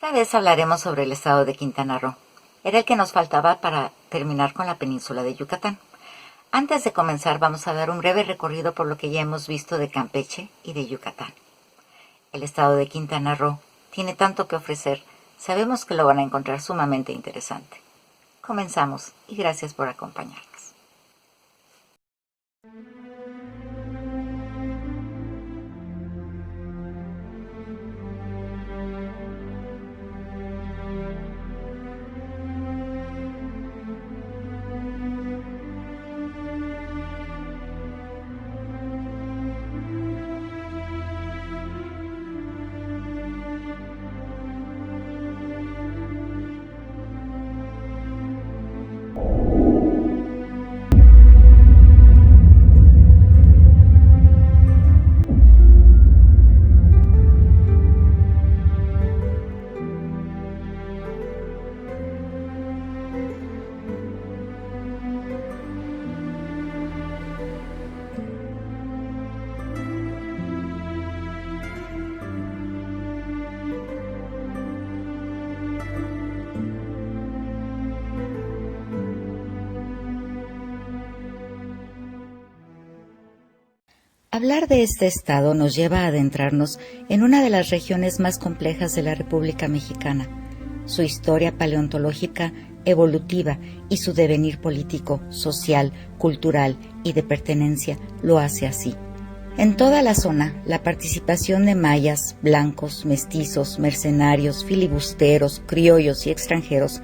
Esta vez hablaremos sobre el estado de Quintana Roo. Era el que nos faltaba para terminar con la península de Yucatán. Antes de comenzar vamos a dar un breve recorrido por lo que ya hemos visto de Campeche y de Yucatán. El estado de Quintana Roo tiene tanto que ofrecer, sabemos que lo van a encontrar sumamente interesante. Comenzamos y gracias por acompañarnos. Hablar de este estado nos lleva a adentrarnos en una de las regiones más complejas de la República Mexicana. Su historia paleontológica, evolutiva y su devenir político, social, cultural y de pertenencia lo hace así. En toda la zona, la participación de mayas, blancos, mestizos, mercenarios, filibusteros, criollos y extranjeros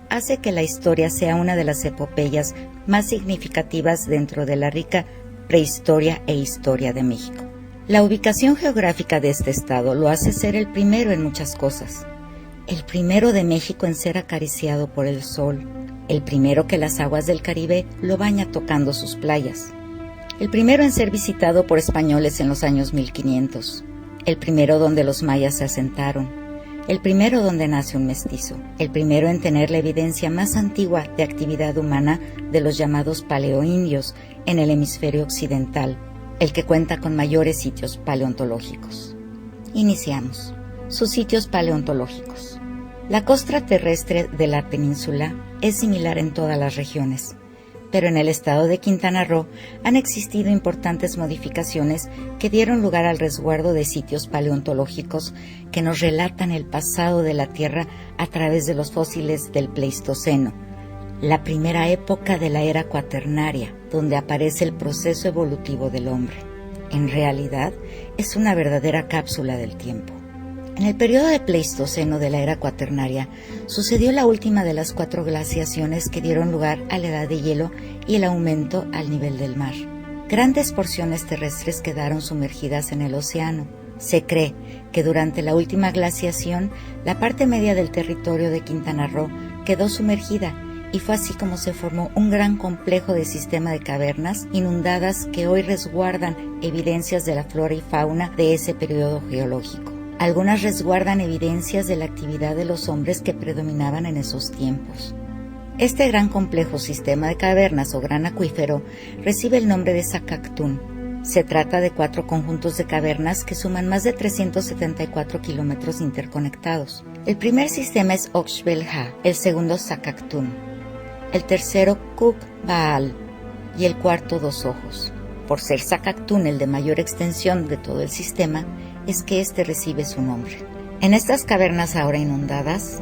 hace que la historia sea una de las epopeyas más significativas dentro de la rica prehistoria e historia de México. La ubicación geográfica de este estado lo hace ser el primero en muchas cosas. El primero de México en ser acariciado por el sol. El primero que las aguas del Caribe lo baña tocando sus playas. El primero en ser visitado por españoles en los años 1500. El primero donde los mayas se asentaron. El primero donde nace un mestizo. El primero en tener la evidencia más antigua de actividad humana de los llamados paleoindios en el hemisferio occidental, el que cuenta con mayores sitios paleontológicos. Iniciamos. Sus sitios paleontológicos. La costa terrestre de la península es similar en todas las regiones, pero en el estado de Quintana Roo han existido importantes modificaciones que dieron lugar al resguardo de sitios paleontológicos que nos relatan el pasado de la Tierra a través de los fósiles del Pleistoceno, la primera época de la era cuaternaria, donde aparece el proceso evolutivo del hombre. En realidad, es una verdadera cápsula del tiempo. En el periodo de Pleistoceno de la era cuaternaria, sucedió la última de las 4 glaciaciones que dieron lugar a la edad de hielo y el aumento al nivel del mar. Grandes porciones terrestres quedaron sumergidas en el océano. Se cree que durante la última glaciación, la parte media del territorio de Quintana Roo quedó sumergida, y fue así como se formó un gran complejo de sistema de cavernas inundadas que hoy resguardan evidencias de la flora y fauna de ese periodo geológico. Algunas resguardan evidencias de la actividad de los hombres que predominaban en esos tiempos. Este gran complejo sistema de cavernas o gran acuífero recibe el nombre de Zacactún. Se trata de 4 conjuntos de cavernas que suman más de 374 kilómetros interconectados. El primer sistema es Oxbel-Ha, el segundo Zacactún, el tercero Kuk-Baal y el cuarto Dos Ojos. Por ser Zacactún el de mayor extensión de todo el sistema, es que este recibe su nombre. En estas cavernas ahora inundadas,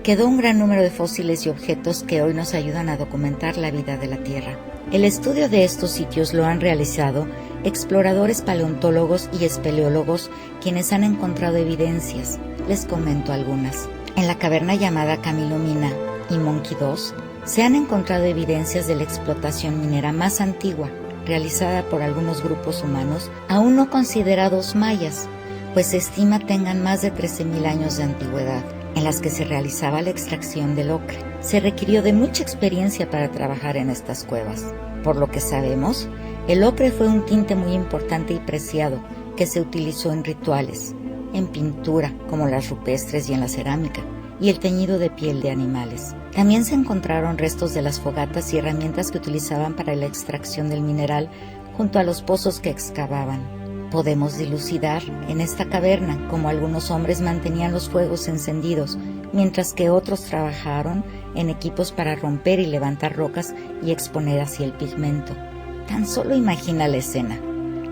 quedó un gran número de fósiles y objetos que hoy nos ayudan a documentar la vida de la Tierra. El estudio de estos sitios lo han realizado exploradores paleontólogos y espeleólogos quienes han encontrado evidencias. Les comento algunas. En la caverna llamada Camilo Mina y Monkey 2 se han encontrado evidencias de la explotación minera más antigua, realizada por algunos grupos humanos aún no considerados mayas, pues se estima tengan más de 13.000 años de antigüedad, en las que se realizaba la extracción del ocre. Se requirió de mucha experiencia para trabajar en estas cuevas. Por lo que sabemos, el ocre fue un tinte muy importante y preciado que se utilizó en rituales, en pintura como las rupestres y en la cerámica, y el teñido de piel de animales. También se encontraron restos de las fogatas y herramientas que utilizaban para la extracción del mineral junto a los pozos que excavaban. Podemos dilucidar en esta caverna cómo algunos hombres mantenían los fuegos encendidos, mientras que otros trabajaron en equipos para romper y levantar rocas y exponer así el pigmento. Tan solo imagina la escena,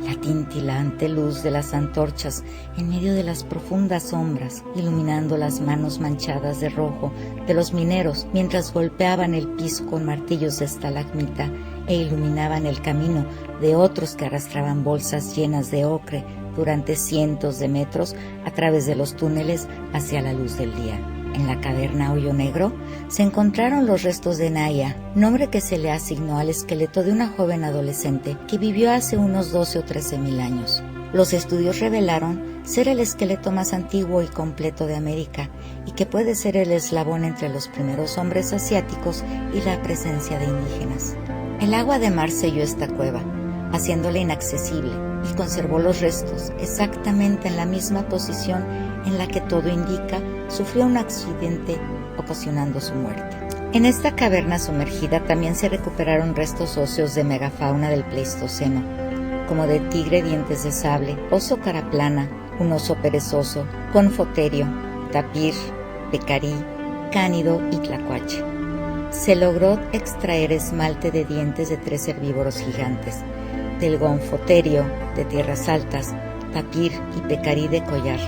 la tintilante luz de las antorchas en medio de las profundas sombras, iluminando las manos manchadas de rojo de los mineros mientras golpeaban el piso con martillos de estalagmita e iluminaban el camino de otros que arrastraban bolsas llenas de ocre durante cientos de metros a través de los túneles hacia la luz del día. En la caverna Hoyo Negro se encontraron los restos de Naya, nombre que se le asignó al esqueleto de una joven adolescente que vivió hace unos 12 o 13 mil años. Los estudios revelaron ser el esqueleto más antiguo y completo de América y que puede ser el eslabón entre los primeros hombres asiáticos y la presencia de indígenas. El agua de mar selló esta cueva, haciéndola inaccesible, y conservó los restos exactamente en la misma posición en la que todo indica sufrió un accidente ocasionando su muerte. En esta caverna sumergida también se recuperaron restos óseos de megafauna del Pleistoceno, como de tigre dientes de sable, oso cara plana, un oso perezoso, confoterio, tapir, pecarí, cánido y tlacuache. Se logró extraer esmalte de dientes de 3 herbívoros gigantes, del gonfoterio de tierras altas, tapir y pecarí de collar,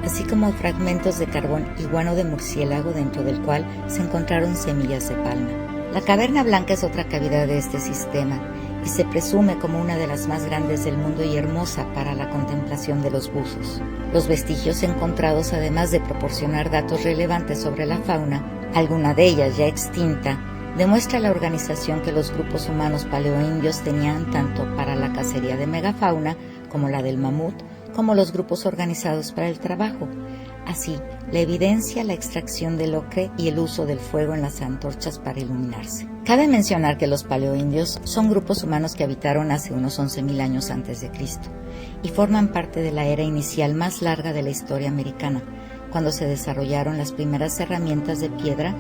así como fragmentos de carbón y guano de murciélago dentro del cual se encontraron semillas de palma. La caverna blanca es otra cavidad de este sistema y se presume como una de las más grandes del mundo y hermosa para la contemplación de los buzos. Los vestigios encontrados, además de proporcionar datos relevantes sobre la fauna, alguna de ellas ya extinta, demuestra la organización que los grupos humanos paleoindios tenían tanto para la cacería de megafauna como la del mamut, como los grupos organizados para el trabajo. Así, la evidencia la extracción del ocre y el uso del fuego en las antorchas para iluminarse. Cabe mencionar que los paleoindios son grupos humanos que habitaron hace unos 11.000 años antes de Cristo y forman parte de la era inicial más larga de la historia americana, cuando se desarrollaron las primeras herramientas de piedra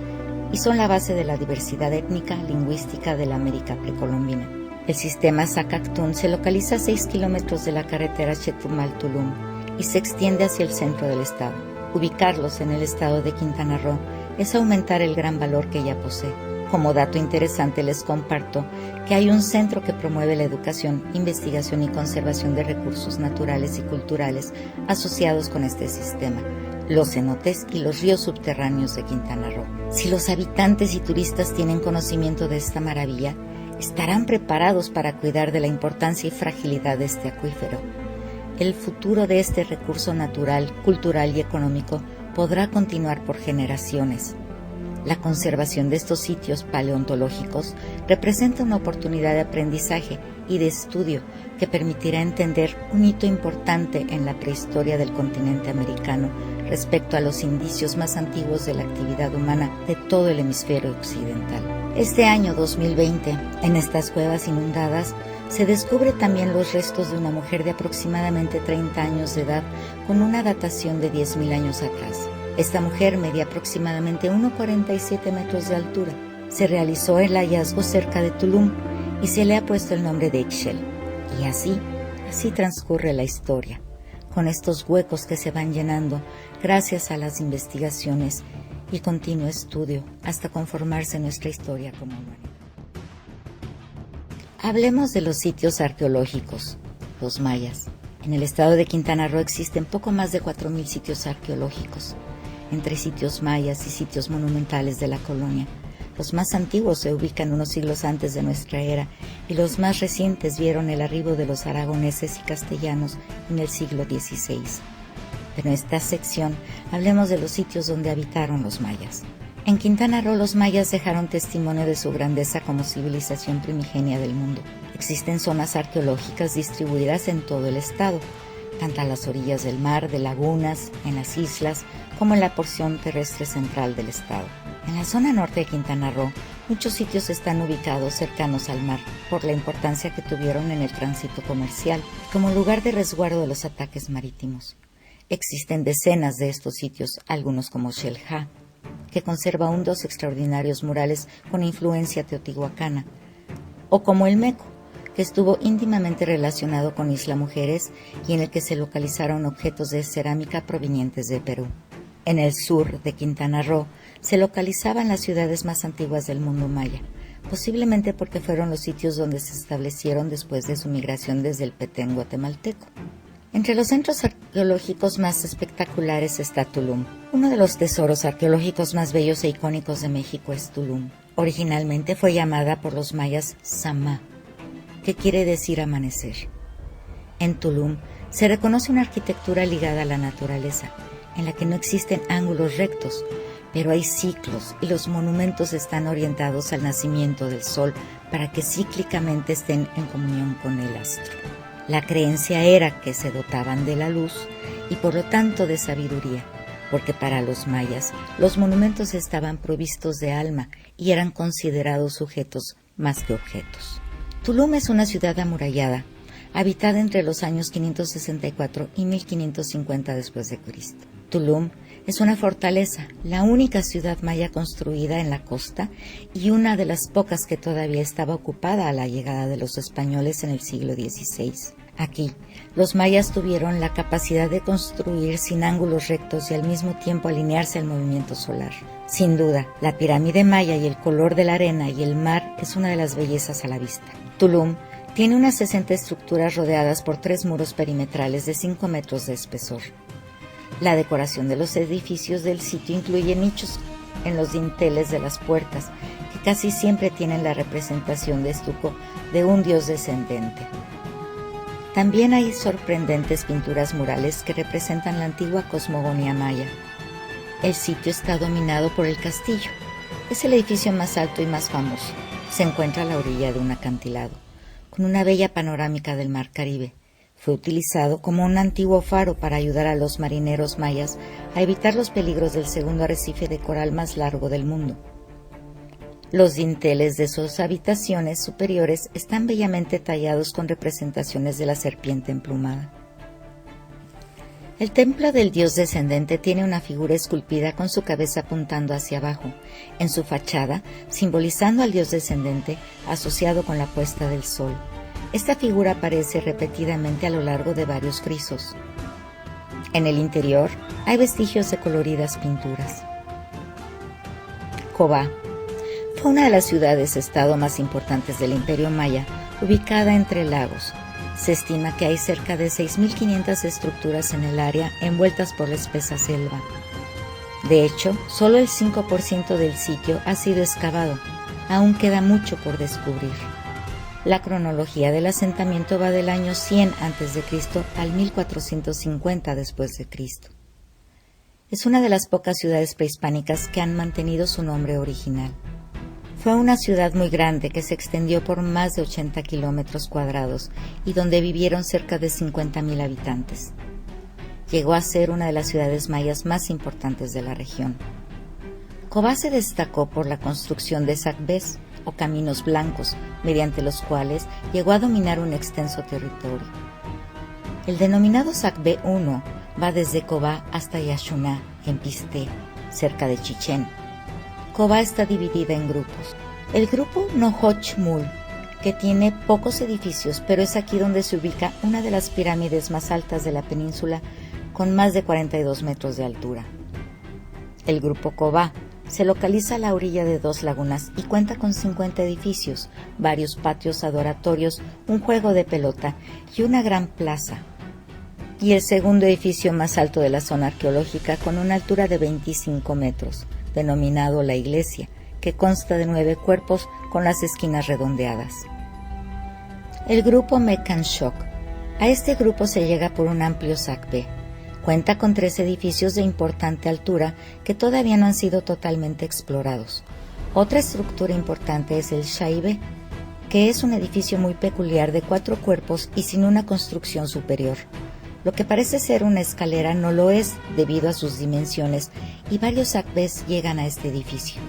y son la base de la diversidad étnica lingüística de la América precolombina. El sistema Zacactún se localiza a 6 kilómetros de la carretera Chetumal-Tulum y se extiende hacia el centro del estado. Ubicarlos en el estado de Quintana Roo es aumentar el gran valor que ya posee. Como dato interesante les comparto que hay un centro que promueve la educación, investigación y conservación de recursos naturales y culturales asociados con este sistema, los cenotes y los ríos subterráneos de Quintana Roo. Si los habitantes y turistas tienen conocimiento de esta maravilla, estarán preparados para cuidar de la importancia y fragilidad de este acuífero. El futuro de este recurso natural, cultural y económico podrá continuar por generaciones. La conservación de estos sitios paleontológicos representa una oportunidad de aprendizaje y de estudio que permitirá entender un hito importante en la prehistoria del continente americano respecto a los indicios más antiguos de la actividad humana de todo el hemisferio occidental. Este año 2020, en estas cuevas inundadas, se descubre también los restos de una mujer de aproximadamente 30 años de edad con una datación de 10.000 años atrás. Esta mujer medía aproximadamente 1,47 metros de altura. Se realizó el hallazgo cerca de Tulum y se le ha puesto el nombre de Ixchel. Y así transcurre la historia, con estos huecos que se van llenando gracias a las investigaciones y continuo estudio hasta conformarse nuestra historia como humanidad. Hablemos de los sitios arqueológicos, los mayas. En el estado de Quintana Roo existen poco más de 4.000 sitios arqueológicos, entre sitios mayas y sitios monumentales de la colonia. Los más antiguos se ubican unos siglos antes de nuestra era y los más recientes vieron el arribo de los aragoneses y castellanos en el siglo XVI. Pero en esta sección hablemos de los sitios donde habitaron los mayas. En Quintana Roo los mayas dejaron testimonio de su grandeza como civilización primigenia del mundo. Existen zonas arqueológicas distribuidas en todo el estado, tanto a las orillas del mar, de lagunas, en las islas, como en la porción terrestre central del estado. En la zona norte de Quintana Roo, muchos sitios están ubicados cercanos al mar, por la importancia que tuvieron en el tránsito comercial, como lugar de resguardo de los ataques marítimos. Existen decenas de estos sitios, algunos como Xel-Há, que conserva aún 2 extraordinarios murales con influencia teotihuacana, o como el Meco, que estuvo íntimamente relacionado con Isla Mujeres y en el que se localizaron objetos de cerámica provenientes de Perú. En el sur de Quintana Roo se localizaban las ciudades más antiguas del mundo maya, posiblemente porque fueron los sitios donde se establecieron después de su migración desde el Petén guatemalteco. Entre los centros arqueológicos más espectaculares está Tulum. Uno de los tesoros arqueológicos más bellos e icónicos de México es Tulum. Originalmente fue llamada por los mayas Samá, que quiere decir amanecer. En Tulum se reconoce una arquitectura ligada a la naturaleza, en la que no existen ángulos rectos, pero hay ciclos y los monumentos están orientados al nacimiento del sol para que cíclicamente estén en comunión con el astro. La creencia era que se dotaban de la luz y por lo tanto de sabiduría, porque para los mayas los monumentos estaban provistos de alma y eran considerados sujetos más que objetos. Tulum es una ciudad amurallada, habitada entre los años 564 y 1550 después de Cristo. Tulum es una fortaleza, la única ciudad maya construida en la costa y una de las pocas que todavía estaba ocupada a la llegada de los españoles en el siglo XVI. Aquí, los mayas tuvieron la capacidad de construir sin ángulos rectos y al mismo tiempo alinearse al movimiento solar. Sin duda, la pirámide maya y el color de la arena y el mar es una de las bellezas a la vista. Tulum tiene unas 60 estructuras rodeadas por 3 muros perimetrales de 5 metros de espesor. La decoración de los edificios del sitio incluye nichos en los dinteles de las puertas, que casi siempre tienen la representación de estuco de un dios descendente. También hay sorprendentes pinturas murales que representan la antigua cosmogonía maya. El sitio está dominado por el castillo. Es el edificio más alto y más famoso. Se encuentra a la orilla de un acantilado, con una bella panorámica del mar Caribe. Fue utilizado como un antiguo faro para ayudar a los marineros mayas a evitar los peligros del segundo arrecife de coral más largo del mundo. Los dinteles de sus habitaciones superiores están bellamente tallados con representaciones de la serpiente emplumada. El templo del dios descendente tiene una figura esculpida con su cabeza apuntando hacia abajo, en su fachada, simbolizando al dios descendente asociado con la puesta del sol. Esta figura aparece repetidamente a lo largo de varios frisos. En el interior hay vestigios de coloridas pinturas. Cobá fue una de las ciudades-estado más importantes del Imperio Maya, ubicada entre lagos. Se estima que hay cerca de 6.500 estructuras en el área envueltas por la espesa selva. De hecho, solo el 5% del sitio ha sido excavado. Aún queda mucho por descubrir. La cronología del asentamiento va del año 100 a.C. al 1450 después de Cristo. Es una de las pocas ciudades prehispánicas que han mantenido su nombre original. Fue una ciudad muy grande que se extendió por más de 80 kilómetros cuadrados y donde vivieron cerca de 50.000 habitantes. Llegó a ser una de las ciudades mayas más importantes de la región. Cobá se destacó por la construcción de sacbés, o caminos blancos, mediante los cuales llegó a dominar un extenso territorio. El denominado Sacbé I va desde Cobá hasta Yaxuná, en Pisté, cerca de Chichén. Cobá está dividida en grupos. El grupo Nohoch-Mul, que tiene pocos edificios, pero es aquí donde se ubica una de las pirámides más altas de la península, con más de 42 metros de altura. El grupo Cobá se localiza a la orilla de 2 lagunas y cuenta con 50 edificios, varios patios adoratorios, un juego de pelota y una gran plaza. Y el segundo edificio más alto de la zona arqueológica, con una altura de 25 metros, denominado La Iglesia, que consta de 9 cuerpos con las esquinas redondeadas. El grupo Mekanshok. A este grupo se llega por un amplio sacbé. Cuenta con 3 edificios de importante altura que todavía no han sido totalmente explorados. Otra estructura importante es el Shaibe, que es un edificio muy peculiar de 4 cuerpos y sin una construcción superior. Lo que parece ser una escalera no lo es debido a sus dimensiones y varios sacbés llegan a este edificio.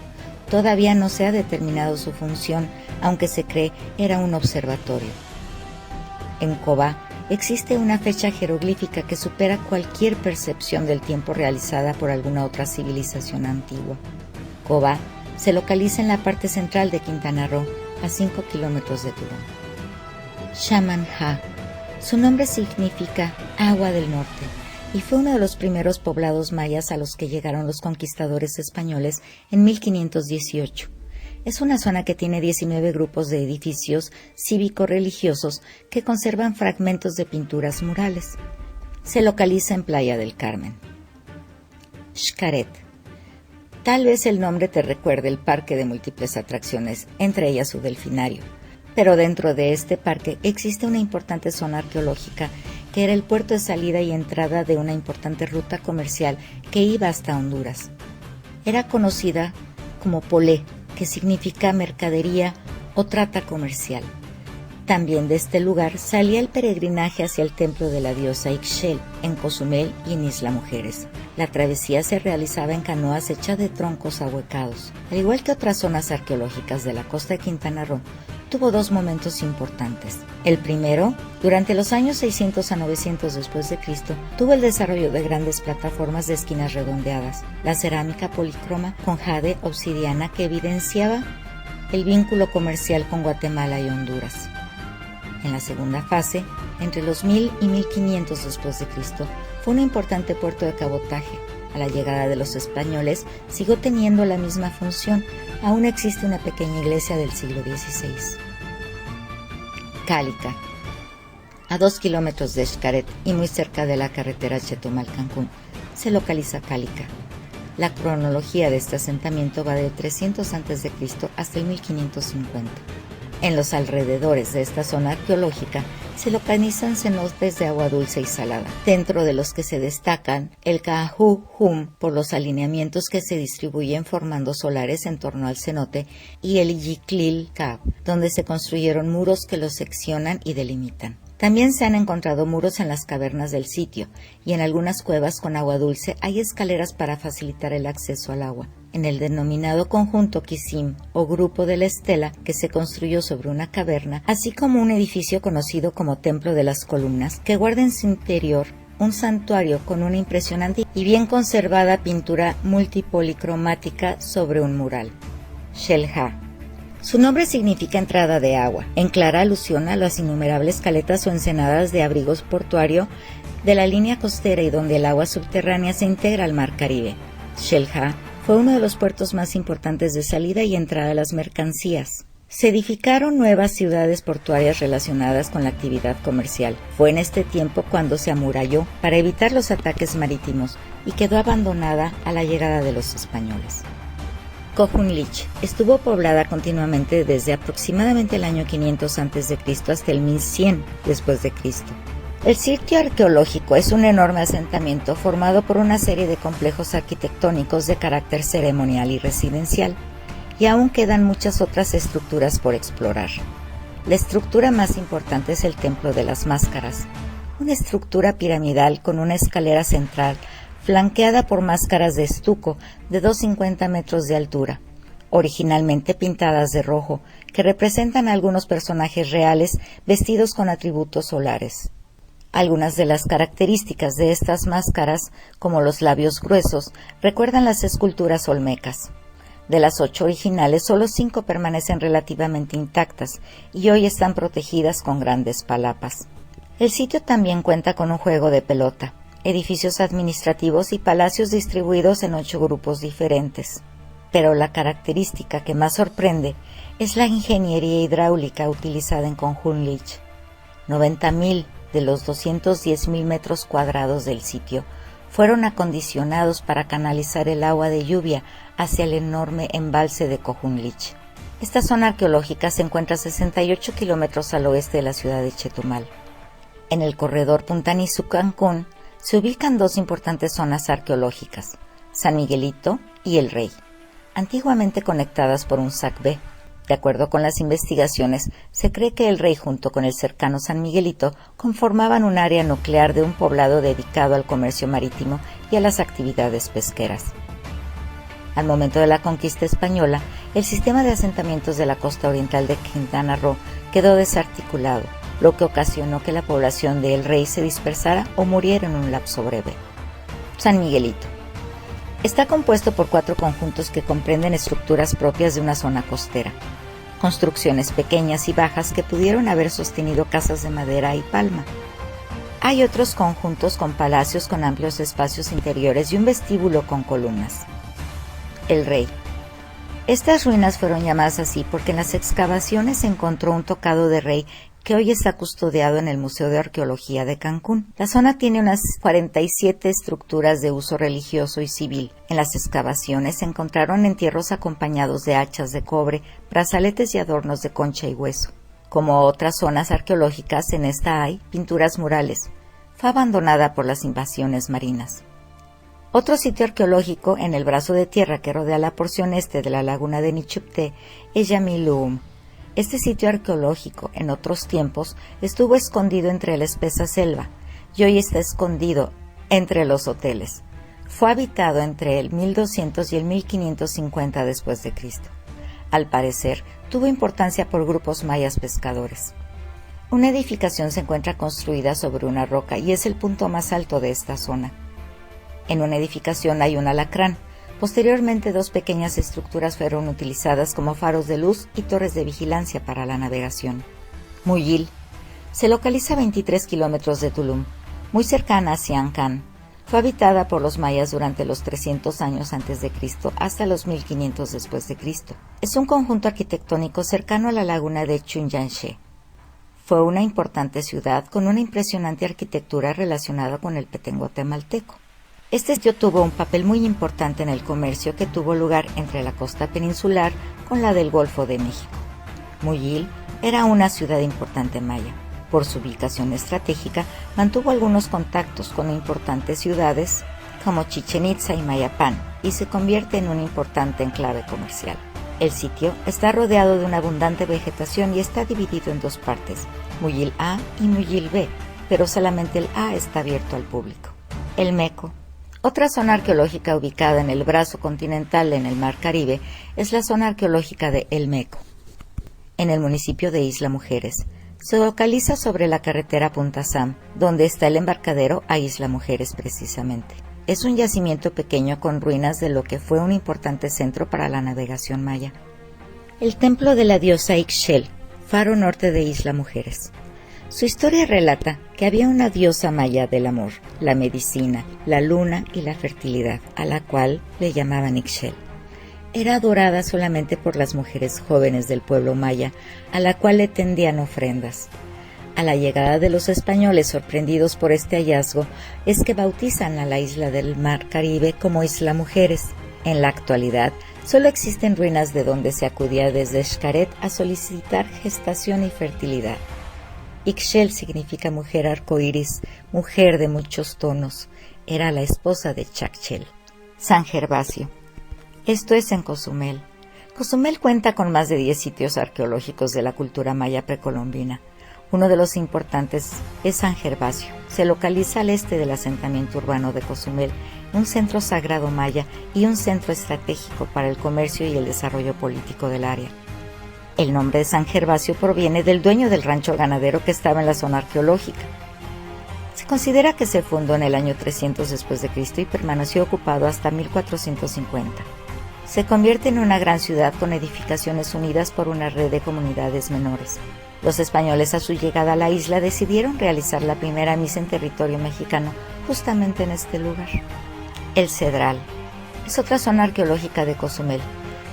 Todavía no se ha determinado su función, aunque se cree era un observatorio. En Cobá existe una fecha jeroglífica que supera cualquier percepción del tiempo realizada por alguna otra civilización antigua. Cobá se localiza en la parte central de Quintana Roo, a 5 kilómetros de Tulum. Shamanha. Su nombre significa agua del norte y fue uno de los primeros poblados mayas a los que llegaron los conquistadores españoles en 1518. Es una zona que tiene 19 grupos de edificios cívico-religiosos que conservan fragmentos de pinturas murales. Se localiza en Playa del Carmen. Xcaret. Tal vez el nombre te recuerde el parque de múltiples atracciones, entre ellas su delfinario. Pero dentro de este parque existe una importante zona arqueológica que era el puerto de salida y entrada de una importante ruta comercial que iba hasta Honduras. Era conocida como Polé, que significa mercadería o trata comercial. También de este lugar salía el peregrinaje hacia el templo de la diosa Ixchel, en Cozumel y en Isla Mujeres. La travesía se realizaba en canoas hechas de troncos ahuecados. Al igual que otras zonas arqueológicas de la costa de Quintana Roo, tuvo dos momentos importantes. El primero, durante los años 600 a 900 después de Cristo, tuvo el desarrollo de grandes plataformas de esquinas redondeadas, la cerámica polícroma con jade obsidiana que evidenciaba el vínculo comercial con Guatemala y Honduras. En la segunda fase, entre los 1000 y 1500 después de Cristo, fue un importante puerto de cabotaje. A la llegada de los españoles, siguió teniendo la misma función. Aún existe una pequeña iglesia del siglo XVI. Cálica. A 2 kilómetros de Xcaret y muy cerca de la carretera Chetumal-Cancún, se localiza Cálica. La cronología de este asentamiento va de 300 a.C. hasta el 1550. En los alrededores de esta zona arqueológica se localizan cenotes de agua dulce y salada, dentro de los que se destacan el Cajú-Hum por los alineamientos que se distribuyen formando solares en torno al cenote y el Yiclil-Cab, donde se construyeron muros que los seccionan y delimitan. También se han encontrado muros en las cavernas del sitio y en algunas cuevas con agua dulce hay escaleras para facilitar el acceso al agua. En el denominado conjunto Quisim o Grupo de la Estela, que se construyó sobre una caverna, así como un edificio conocido como Templo de las Columnas, que guarda en su interior un santuario con una impresionante y bien conservada pintura multipolicromática sobre un mural. Xelha. Su nombre significa entrada de agua, en clara alusión a las innumerables caletas o ensenadas de abrigos portuario de la línea costera y donde el agua subterránea se integra al mar Caribe. Xelha fue uno de los puertos más importantes de salida y entrada de las mercancías. Se edificaron nuevas ciudades portuarias relacionadas con la actividad comercial. Fue en este tiempo cuando se amuralló para evitar los ataques marítimos y quedó abandonada a la llegada de los españoles. Cojunnlich estuvo poblada continuamente desde aproximadamente el año 500 a.C. hasta el 1100 después de Cristo. El sitio arqueológico es un enorme asentamiento formado por una serie de complejos arquitectónicos de carácter ceremonial y residencial, y aún quedan muchas otras estructuras por explorar. La estructura más importante es el Templo de las Máscaras, una estructura piramidal con una escalera central flanqueada por máscaras de estuco de 2,50 metros de altura, originalmente pintadas de rojo, que representan a algunos personajes reales vestidos con atributos solares. Algunas de las características de estas máscaras, como los labios gruesos, recuerdan las esculturas olmecas. De las 8 originales, solo 5 permanecen relativamente intactas y hoy están protegidas con grandes palapas. El sitio también cuenta con un juego de pelota, edificios administrativos y palacios distribuidos en 8 grupos diferentes. Pero la característica que más sorprende es la ingeniería hidráulica utilizada en Cojunnlich. 90,000 de los 210,000 metros cuadrados del sitio fueron acondicionados para canalizar el agua de lluvia hacia el enorme embalse de Cojunnlich. Esta zona arqueológica se encuentra a 68 kilómetros al oeste de la ciudad de Chetumal. En el corredor Punta Nizuc-Cancún se ubican 2 importantes zonas arqueológicas, San Miguelito y El Rey, antiguamente conectadas por un sacbé. De acuerdo con las investigaciones, se cree que El Rey junto con el cercano San Miguelito conformaban un área nuclear de un poblado dedicado al comercio marítimo y a las actividades pesqueras. Al momento de la conquista española, el sistema de asentamientos de la costa oriental de Quintana Roo quedó desarticulado, lo que ocasionó que la población de El Rey se dispersara o muriera en un lapso breve. San Miguelito. Está compuesto por 4 conjuntos que comprenden estructuras propias de una zona costera. construcciones pequeñas y bajas que pudieron haber sostenido casas de madera y palma. Hay otros conjuntos con palacios con amplios espacios interiores y un vestíbulo con columnas. El Rey. Estas ruinas fueron llamadas así porque en las excavaciones se encontró un tocado de rey que hoy está custodiado en el Museo de Arqueología de Cancún. La zona tiene unas 47 estructuras de uso religioso y civil. En las excavaciones se encontraron entierros acompañados de hachas de cobre, brazaletes y adornos de concha y hueso. Como otras zonas arqueológicas, en esta hay pinturas murales. Fue abandonada por las invasiones marinas. Otro sitio arqueológico en el brazo de tierra que rodea la porción este de la laguna de Nichupté es Yamilum. Este sitio arqueológico, en otros tiempos, estuvo escondido entre la espesa selva y hoy está escondido entre los hoteles. Fue habitado entre el 1200 y el 1550 después de Cristo. Al parecer, tuvo importancia por grupos mayas pescadores. Una edificación se encuentra construida sobre una roca y es el punto más alto de esta zona. En una edificación hay un alacrán. Posteriormente, dos pequeñas estructuras fueron utilizadas como faros de luz y torres de vigilancia para la navegación. Muyil se localiza a 23 kilómetros de Tulum, muy cercana a Siancán. Fue habitada por los mayas durante los 300 años antes de Cristo hasta los 1500 después de Cristo. Es un conjunto arquitectónico cercano a la laguna de Chunyanché. Fue una importante ciudad con una impresionante arquitectura relacionada con el petengotemalteco. Este sitio tuvo un papel muy importante en el comercio que tuvo lugar entre la costa peninsular con la del Golfo de México. Muyil era una ciudad importante maya. Por su ubicación estratégica, mantuvo algunos contactos con importantes ciudades como Chichén Itzá y Mayapán y se convierte en un importante enclave comercial. El sitio está rodeado de una abundante vegetación y está dividido en dos partes, Muyil A y Muyil B, pero solamente el A está abierto al público. El Meco. Otra zona arqueológica ubicada en el brazo continental en el Mar Caribe es la zona arqueológica de El Meco, en el municipio de Isla Mujeres. Se localiza sobre la carretera Punta Sam, donde está el embarcadero a Isla Mujeres precisamente. Es un yacimiento pequeño con ruinas de lo que fue un importante centro para la navegación maya. El templo de la diosa Ixchel, faro norte de Isla Mujeres. Su historia relata que había una diosa maya del amor, la medicina, la luna y la fertilidad, a la cual le llamaban Ixchel. Era adorada solamente por las mujeres jóvenes del pueblo maya, a la cual le tendían ofrendas. A la llegada de los españoles sorprendidos por este hallazgo, es que bautizan a la isla del Mar Caribe como Isla Mujeres. En la actualidad, solo existen ruinas de donde se acudía desde Xcaret a solicitar gestación y fertilidad. Ixchel significa mujer arcoíris, mujer de muchos tonos. Era la esposa de Chacchel. San Gervasio. Esto es en Cozumel. Cozumel cuenta con más de 10 sitios arqueológicos de la cultura maya precolombina. Uno de los importantes es San Gervasio. Se localiza al este del asentamiento urbano de Cozumel, un centro sagrado maya y un centro estratégico para el comercio y el desarrollo político del área. El nombre de San Gervasio proviene del dueño del rancho ganadero que estaba en la zona arqueológica. Se considera que se fundó en el año 300 después de Cristo y permaneció ocupado hasta 1450. Se convierte en una gran ciudad con edificaciones unidas por una red de comunidades menores. Los españoles a su llegada a la isla decidieron realizar la primera misa en territorio mexicano justamente en este lugar. El Cedral es otra zona arqueológica de Cozumel.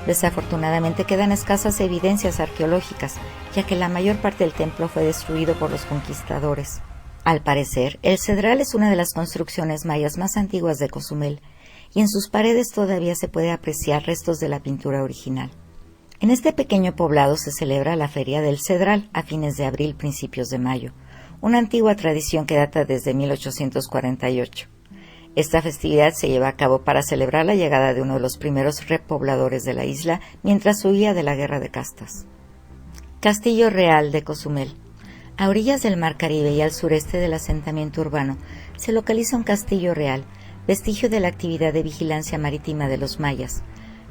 Desafortunadamente quedan escasas evidencias arqueológicas, ya que la mayor parte del templo fue destruido por los conquistadores. Al parecer, el Cedral es una de las construcciones mayas más antiguas de Cozumel, y en sus paredes todavía se puede apreciar restos de la pintura original. En este pequeño poblado se celebra la Feria del Cedral a fines de abril, principios de mayo, una antigua tradición que data desde 1848. Esta festividad se lleva a cabo para celebrar la llegada de uno de los primeros repobladores de la isla mientras huía de la Guerra de Castas. Castillo Real de Cozumel. A orillas del Mar Caribe y al sureste del asentamiento urbano se localiza un castillo real, vestigio de la actividad de vigilancia marítima de los mayas.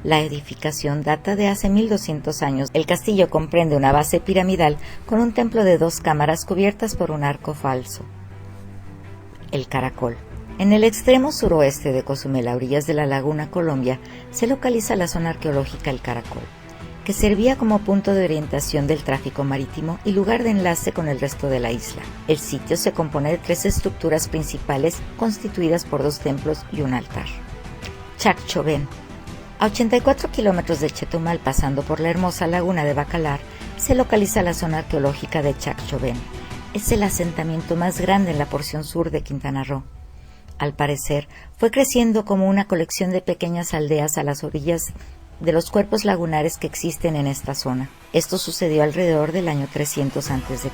La edificación data de hace 1200 años. El castillo comprende una base piramidal con un templo de 2 cámaras cubiertas por un arco falso. El Caracol. En el extremo suroeste de Cozumel, a orillas de la laguna Colombia, se localiza la zona arqueológica El Caracol. que servía como punto de orientación del tráfico marítimo y lugar de enlace con el resto de la isla. El sitio se compone de 3 estructuras principales constituidas por 2 templos y un altar. Chacchoven. A 84 kilómetros de Chetumal, pasando por la hermosa laguna de Bacalar, se localiza la zona arqueológica de Chacchoven. Es el asentamiento más grande en la porción sur de Quintana Roo. Al parecer, fue creciendo como una colección de pequeñas aldeas a las orillas de los cuerpos lagunares que existen en esta zona. Esto sucedió alrededor del año 300 a.C.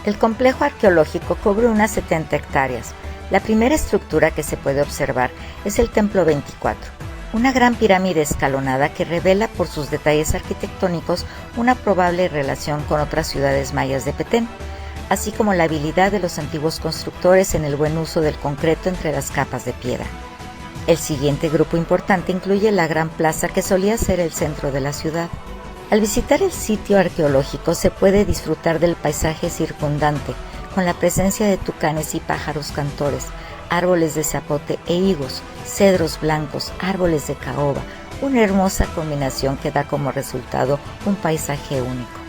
El complejo arqueológico cubre unas 70 hectáreas. La primera estructura que se puede observar es el Templo 24, una gran pirámide escalonada que revela por sus detalles arquitectónicos una probable relación con otras ciudades mayas de Petén, así como la habilidad de los antiguos constructores en el buen uso del concreto entre las capas de piedra. El siguiente grupo importante incluye la gran plaza que solía ser el centro de la ciudad. Al visitar el sitio arqueológico se puede disfrutar del paisaje circundante, con la presencia de tucanes y pájaros cantores, árboles de zapote e higos, cedros blancos, árboles de caoba, una hermosa combinación que da como resultado un paisaje único.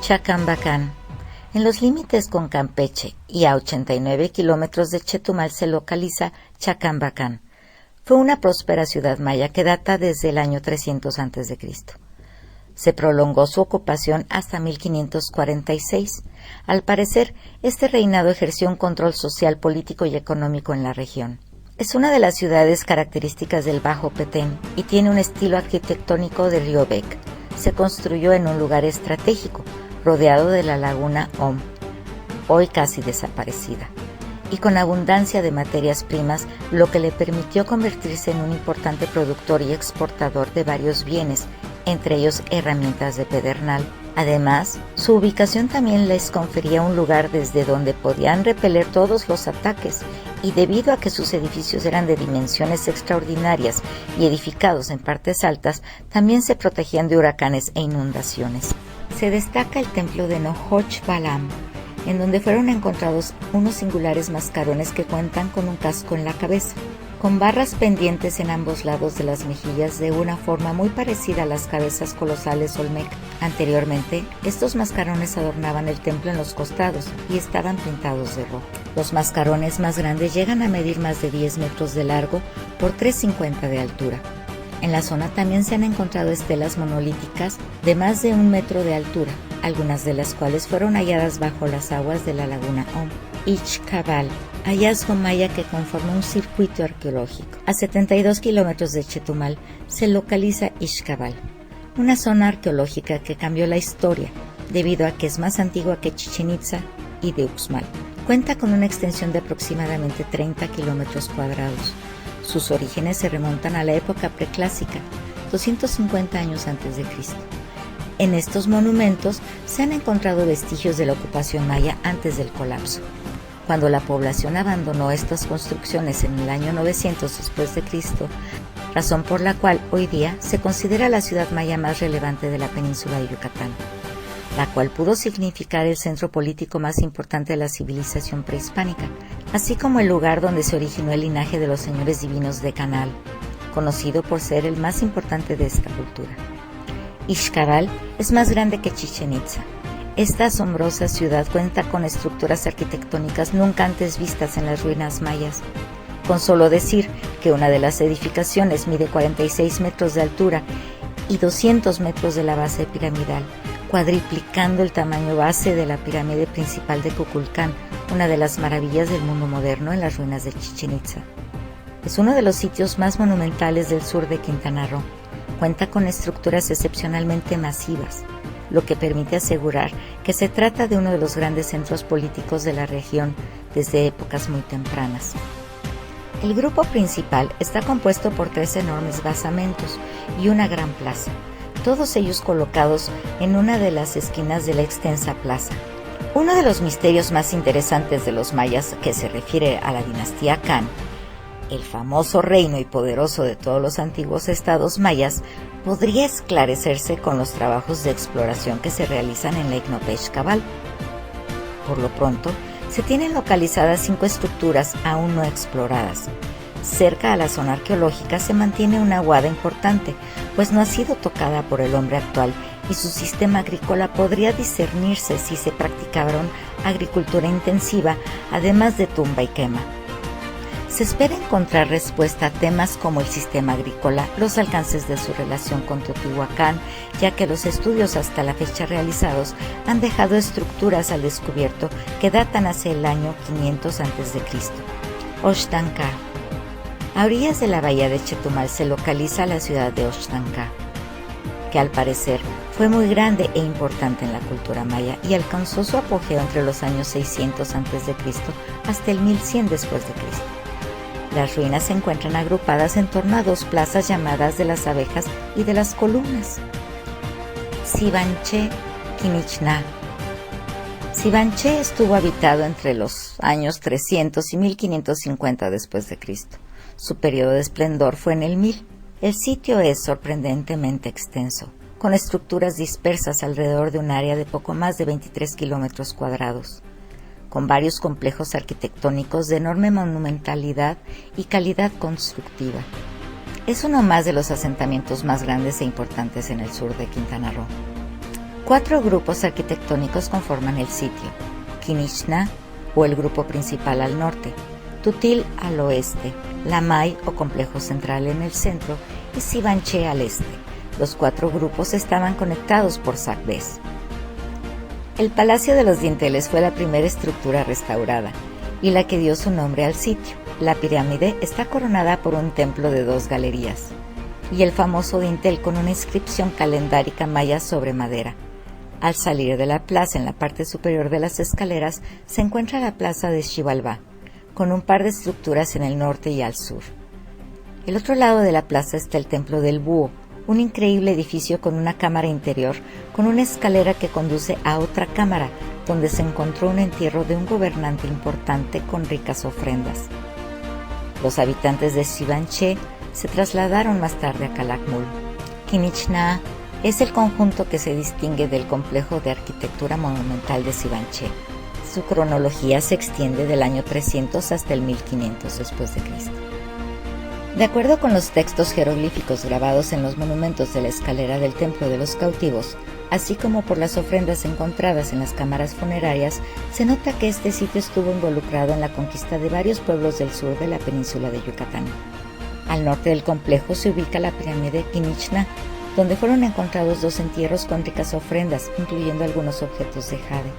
Chacambacán. En los límites con Campeche y a 89 kilómetros de Chetumal se localiza Chacambacán. Fue una próspera ciudad maya que data desde el año 300 a.C. Se prolongó su ocupación hasta 1546. Al parecer, este reinado ejerció un control social, político y económico en la región. Es una de las ciudades características del Bajo Petén y tiene un estilo arquitectónico de Río Bec. Se construyó en un lugar estratégico, rodeado de la laguna Om, hoy casi desaparecida, y con abundancia de materias primas, lo que le permitió convertirse en un importante productor y exportador de varios bienes, entre ellos herramientas de pedernal. Además, su ubicación también les confería un lugar desde donde podían repeler todos los ataques, y debido a que sus edificios eran de dimensiones extraordinarias y edificados en partes altas, también se protegían de huracanes e inundaciones. Se destaca el templo de Nohoch Balam, en donde fueron encontrados unos singulares mascarones que cuentan con un casco en la cabeza, con barras pendientes en ambos lados de las mejillas de una forma muy parecida a las cabezas colosales olmeca. Anteriormente, estos mascarones adornaban el templo en los costados y estaban pintados de rojo. Los mascarones más grandes llegan a medir más de 10 metros de largo por 3,50 de altura. En la zona también se han encontrado estelas monolíticas de más de 1 metro de altura, algunas de las cuales fueron halladas bajo las aguas de la laguna Om. Ixcabal, hallazgo maya que conforma un circuito arqueológico. A 72 kilómetros de Chetumal se localiza Ixcabal, una zona arqueológica que cambió la historia debido a que es más antigua que Chichén Itzá y de Uxmal. Cuenta con una extensión de aproximadamente 30 kilómetros cuadrados. Sus orígenes se remontan a la época preclásica, 250 años antes de Cristo. En estos monumentos se han encontrado vestigios de la ocupación maya antes del colapso. Cuando la población abandonó estas construcciones en el año 900 después de Cristo, razón por la cual hoy día se considera la ciudad maya más relevante de la península de Yucatán, la cual pudo significar el centro político más importante de la civilización prehispánica, así como el lugar donde se originó el linaje de los señores divinos de Canal, conocido por ser el más importante de esta cultura. Ixcabal es más grande que Chichén Itzá. Esta asombrosa ciudad cuenta con estructuras arquitectónicas nunca antes vistas en las ruinas mayas. Con solo decir que una de las edificaciones mide 46 metros de altura y 200 metros de la base piramidal, cuadriplicando el tamaño base de la pirámide principal de Kukulcán, una de las maravillas del mundo moderno en las ruinas de Chichén Itzá. Es uno de los sitios más monumentales del sur de Quintana Roo. Cuenta con estructuras excepcionalmente masivas, lo que permite asegurar que se trata de uno de los grandes centros políticos de la región desde épocas muy tempranas. El grupo principal está compuesto por 3 enormes basamentos y una gran plaza, todos ellos colocados en una de las esquinas de la extensa plaza. Uno de los misterios más interesantes de los mayas, que se refiere a la dinastía Kan, el famoso reino y poderoso de todos los antiguos estados mayas, podría esclarecerse con los trabajos de exploración que se realizan en la Ixcabal. Por lo pronto, se tienen localizadas 5 estructuras aún no exploradas. Cerca a la zona arqueológica se mantiene una aguada importante, pues no ha sido tocada por el hombre actual y su sistema agrícola podría discernirse si se practicaron agricultura intensiva, además de tumba y quema. Se espera encontrar respuesta a temas como el sistema agrícola, los alcances de su relación con Teotihuacán, ya que los estudios hasta la fecha realizados han dejado estructuras al descubierto que datan hacia el año 500 a.C. Oxtlancá. A orillas de la bahía de Chetumal se localiza la ciudad de Oxtlancá, que al parecer fue muy grande e importante en la cultura maya y alcanzó su apogeo entre los años 600 a.C. hasta el 1100 después de Cristo. Las ruinas se encuentran agrupadas en torno a dos plazas llamadas de las abejas y de las columnas. Sivanché, Quinichná. Sivanché estuvo habitado entre los años 300 y 1550 después de Cristo. Su periodo de esplendor fue en el 1000. El sitio es sorprendentemente extenso, con estructuras dispersas alrededor de un área de poco más de 23 kilómetros cuadrados, con varios complejos arquitectónicos de enorme monumentalidad y calidad constructiva. Es uno más de los asentamientos más grandes e importantes en el sur de Quintana Roo. 4 grupos arquitectónicos conforman el sitio: Quinichná, o el grupo principal al norte, Tutil al oeste, Lamay o complejo central en el centro y Sivanché al este. Los 4 grupos estaban conectados por sacbés. El Palacio de los Dinteles fue la primera estructura restaurada y la que dio su nombre al sitio. La pirámide está coronada por un templo de 2 galerías y el famoso dintel con una inscripción calendárica maya sobre madera. Al salir de la plaza, en la parte superior de las escaleras, se encuentra la plaza de Xibalbá, con un par de estructuras en el norte y al sur. El otro lado de la plaza está el Templo del Búho, un increíble edificio con una cámara interior, con una escalera que conduce a otra cámara, donde se encontró un entierro de un gobernante importante con ricas ofrendas. Los habitantes de Sivanché se trasladaron más tarde a Calakmul. Quinichná es el conjunto que se distingue del complejo de arquitectura monumental de Sivanché. Su cronología se extiende del año 300 hasta el 1500 después de Cristo. De acuerdo con los textos jeroglíficos grabados en los monumentos de la escalera del Templo de los Cautivos, así como por las ofrendas encontradas en las cámaras funerarias, se nota que este sitio estuvo involucrado en la conquista de varios pueblos del sur de la península de Yucatán. Al norte del complejo se ubica la pirámide Quinichná, donde fueron encontrados 2 entierros con ricas ofrendas, incluyendo algunos objetos de jade.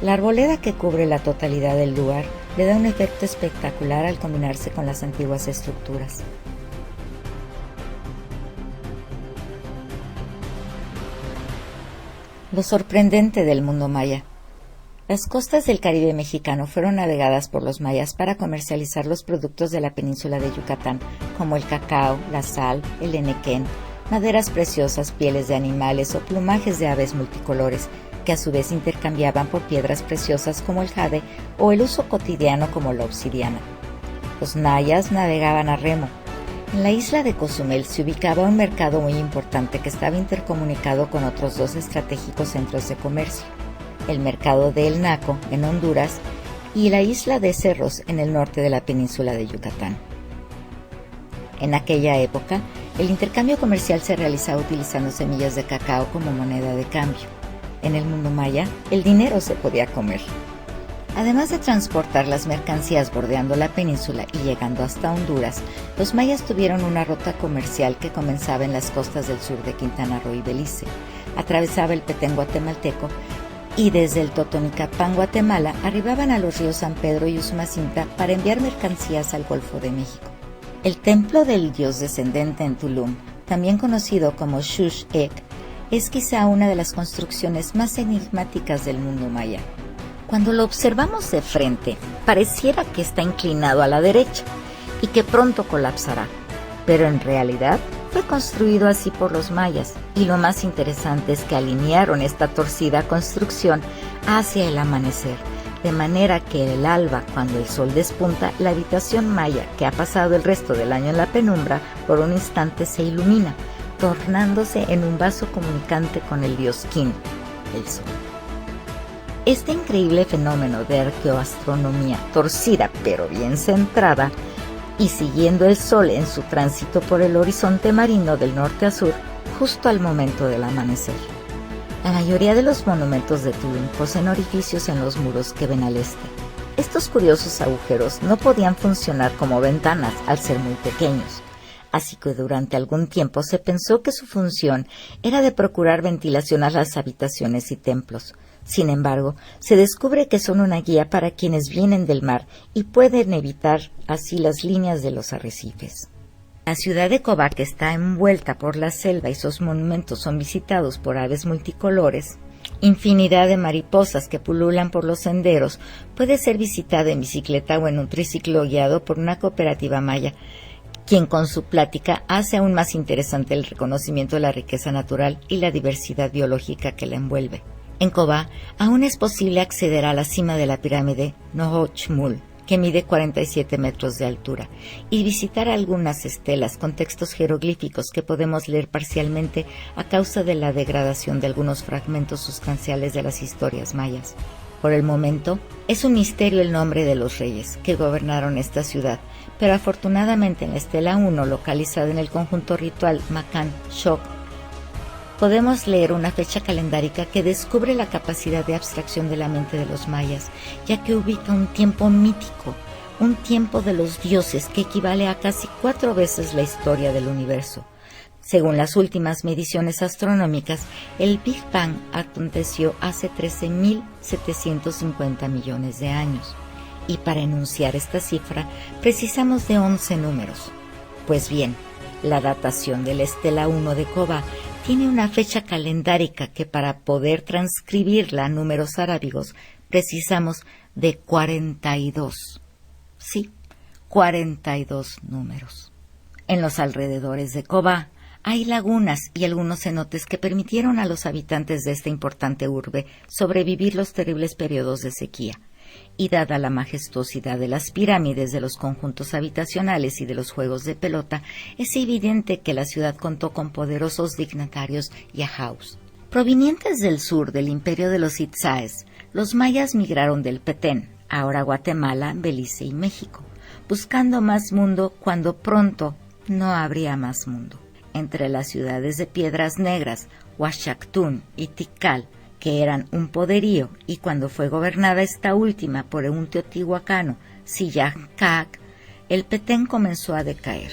La arboleda que cubre la totalidad del lugar le da un efecto espectacular al combinarse con las antiguas estructuras. Lo sorprendente del mundo maya. Las costas del Caribe mexicano fueron navegadas por los mayas para comercializar los productos de la península de Yucatán, como el cacao, la sal, el henequén, maderas preciosas, pieles de animales o plumajes de aves multicolores, que a su vez intercambiaban por piedras preciosas como el jade o el uso cotidiano como la obsidiana. Los mayas navegaban a remo. En la isla de Cozumel se ubicaba un mercado muy importante que estaba intercomunicado con otros 2 estratégicos centros de comercio: el mercado de El Naco, en Honduras, y la isla de Cerros, en el norte de la península de Yucatán. En aquella época, el intercambio comercial se realizaba utilizando semillas de cacao como moneda de cambio. En el mundo maya, el dinero se podía comer. Además de transportar las mercancías bordeando la península y llegando hasta Honduras, los mayas tuvieron una ruta comercial que comenzaba en las costas del sur de Quintana Roo y Belice, atravesaba el Petén guatemalteco y desde el Totonicapán, Guatemala, arribaban a los ríos San Pedro y Usumacinta para enviar mercancías al Golfo de México. El templo del dios descendente en Tulum, también conocido como Xux'ec, es quizá una de las construcciones más enigmáticas del mundo maya. Cuando lo observamos de frente, pareciera que está inclinado a la derecha y que pronto colapsará, pero en realidad fue construido así por los mayas, y lo más interesante es que alinearon esta torcida construcción hacia el amanecer, de manera que el alba, cuando el sol despunta, la habitación maya, que ha pasado el resto del año en la penumbra, por un instante se ilumina, tornándose en un vaso comunicante con el dios Kin, el sol. Este increíble fenómeno de arqueoastronomía torcida pero bien centrada y siguiendo el sol en su tránsito por el horizonte marino del norte a sur, justo al momento del amanecer. La mayoría de los monumentos de Tulum poseen orificios en los muros que ven al este. Estos curiosos agujeros no podían funcionar como ventanas al ser muy pequeños, así que durante algún tiempo se pensó que su función era de procurar ventilación a las habitaciones y templos. Sin embargo, se descubre que son una guía para quienes vienen del mar y pueden evitar así las líneas de los arrecifes. La ciudad de Cobá, que está envuelta por la selva y sus monumentos son visitados por aves multicolores, infinidad de mariposas que pululan por los senderos, puede ser visitada en bicicleta o en un triciclo guiado por una cooperativa maya, quien con su plática hace aún más interesante el reconocimiento de la riqueza natural y la diversidad biológica que la envuelve. En Cobá aún es posible acceder a la cima de la pirámide Nohochmul, que mide 47 metros de altura, y visitar algunas estelas con textos jeroglíficos que podemos leer parcialmente a causa de la degradación de algunos fragmentos sustanciales de las historias mayas. Por el momento, es un misterio el nombre de los reyes que gobernaron esta ciudad, pero afortunadamente en la estela 1, localizada en el conjunto ritual Macan Xoc, podemos leer una fecha calendárica que descubre la capacidad de abstracción de la mente de los mayas, ya que ubica un tiempo mítico, un tiempo de los dioses que equivale a casi 4 veces la historia del universo. Según las últimas mediciones astronómicas, el Big Bang aconteció hace 13.750 millones de años. Y para enunciar esta cifra, precisamos de 11 números. Pues bien, la datación de la estela 1 de Cobá tiene una fecha calendárica que para poder transcribirla a números arábigos precisamos de 42. Sí, 42 números. En los alrededores de Cobá hay lagunas y algunos cenotes que permitieron a los habitantes de esta importante urbe sobrevivir los terribles periodos de sequía. Y dada la majestuosidad de las pirámides, de los conjuntos habitacionales y de los juegos de pelota, es evidente que la ciudad contó con poderosos dignatarios yahaus. Provenientes del sur del imperio de los Itzáes, los mayas migraron del Petén, ahora Guatemala, Belice y México, buscando más mundo cuando pronto no habría más mundo. Entre las ciudades de Piedras Negras, Huachactún y Tikal, que eran un poderío, y cuando fue gobernada esta última por un teotihuacano, Sillacac, el Petén comenzó a decaer.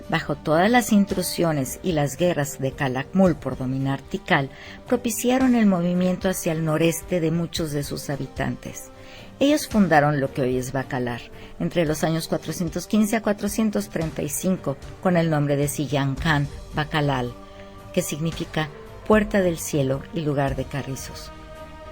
Bajo todas las intrusiones y las guerras de Calakmul por dominar Tikal, propiciaron el movimiento hacia el noreste de muchos de sus habitantes. Ellos fundaron lo que hoy es Bacalar, entre los años 415 a 435, con el nombre de Sillancan Bacalal, que significa Puerta del Cielo y lugar de carrizos.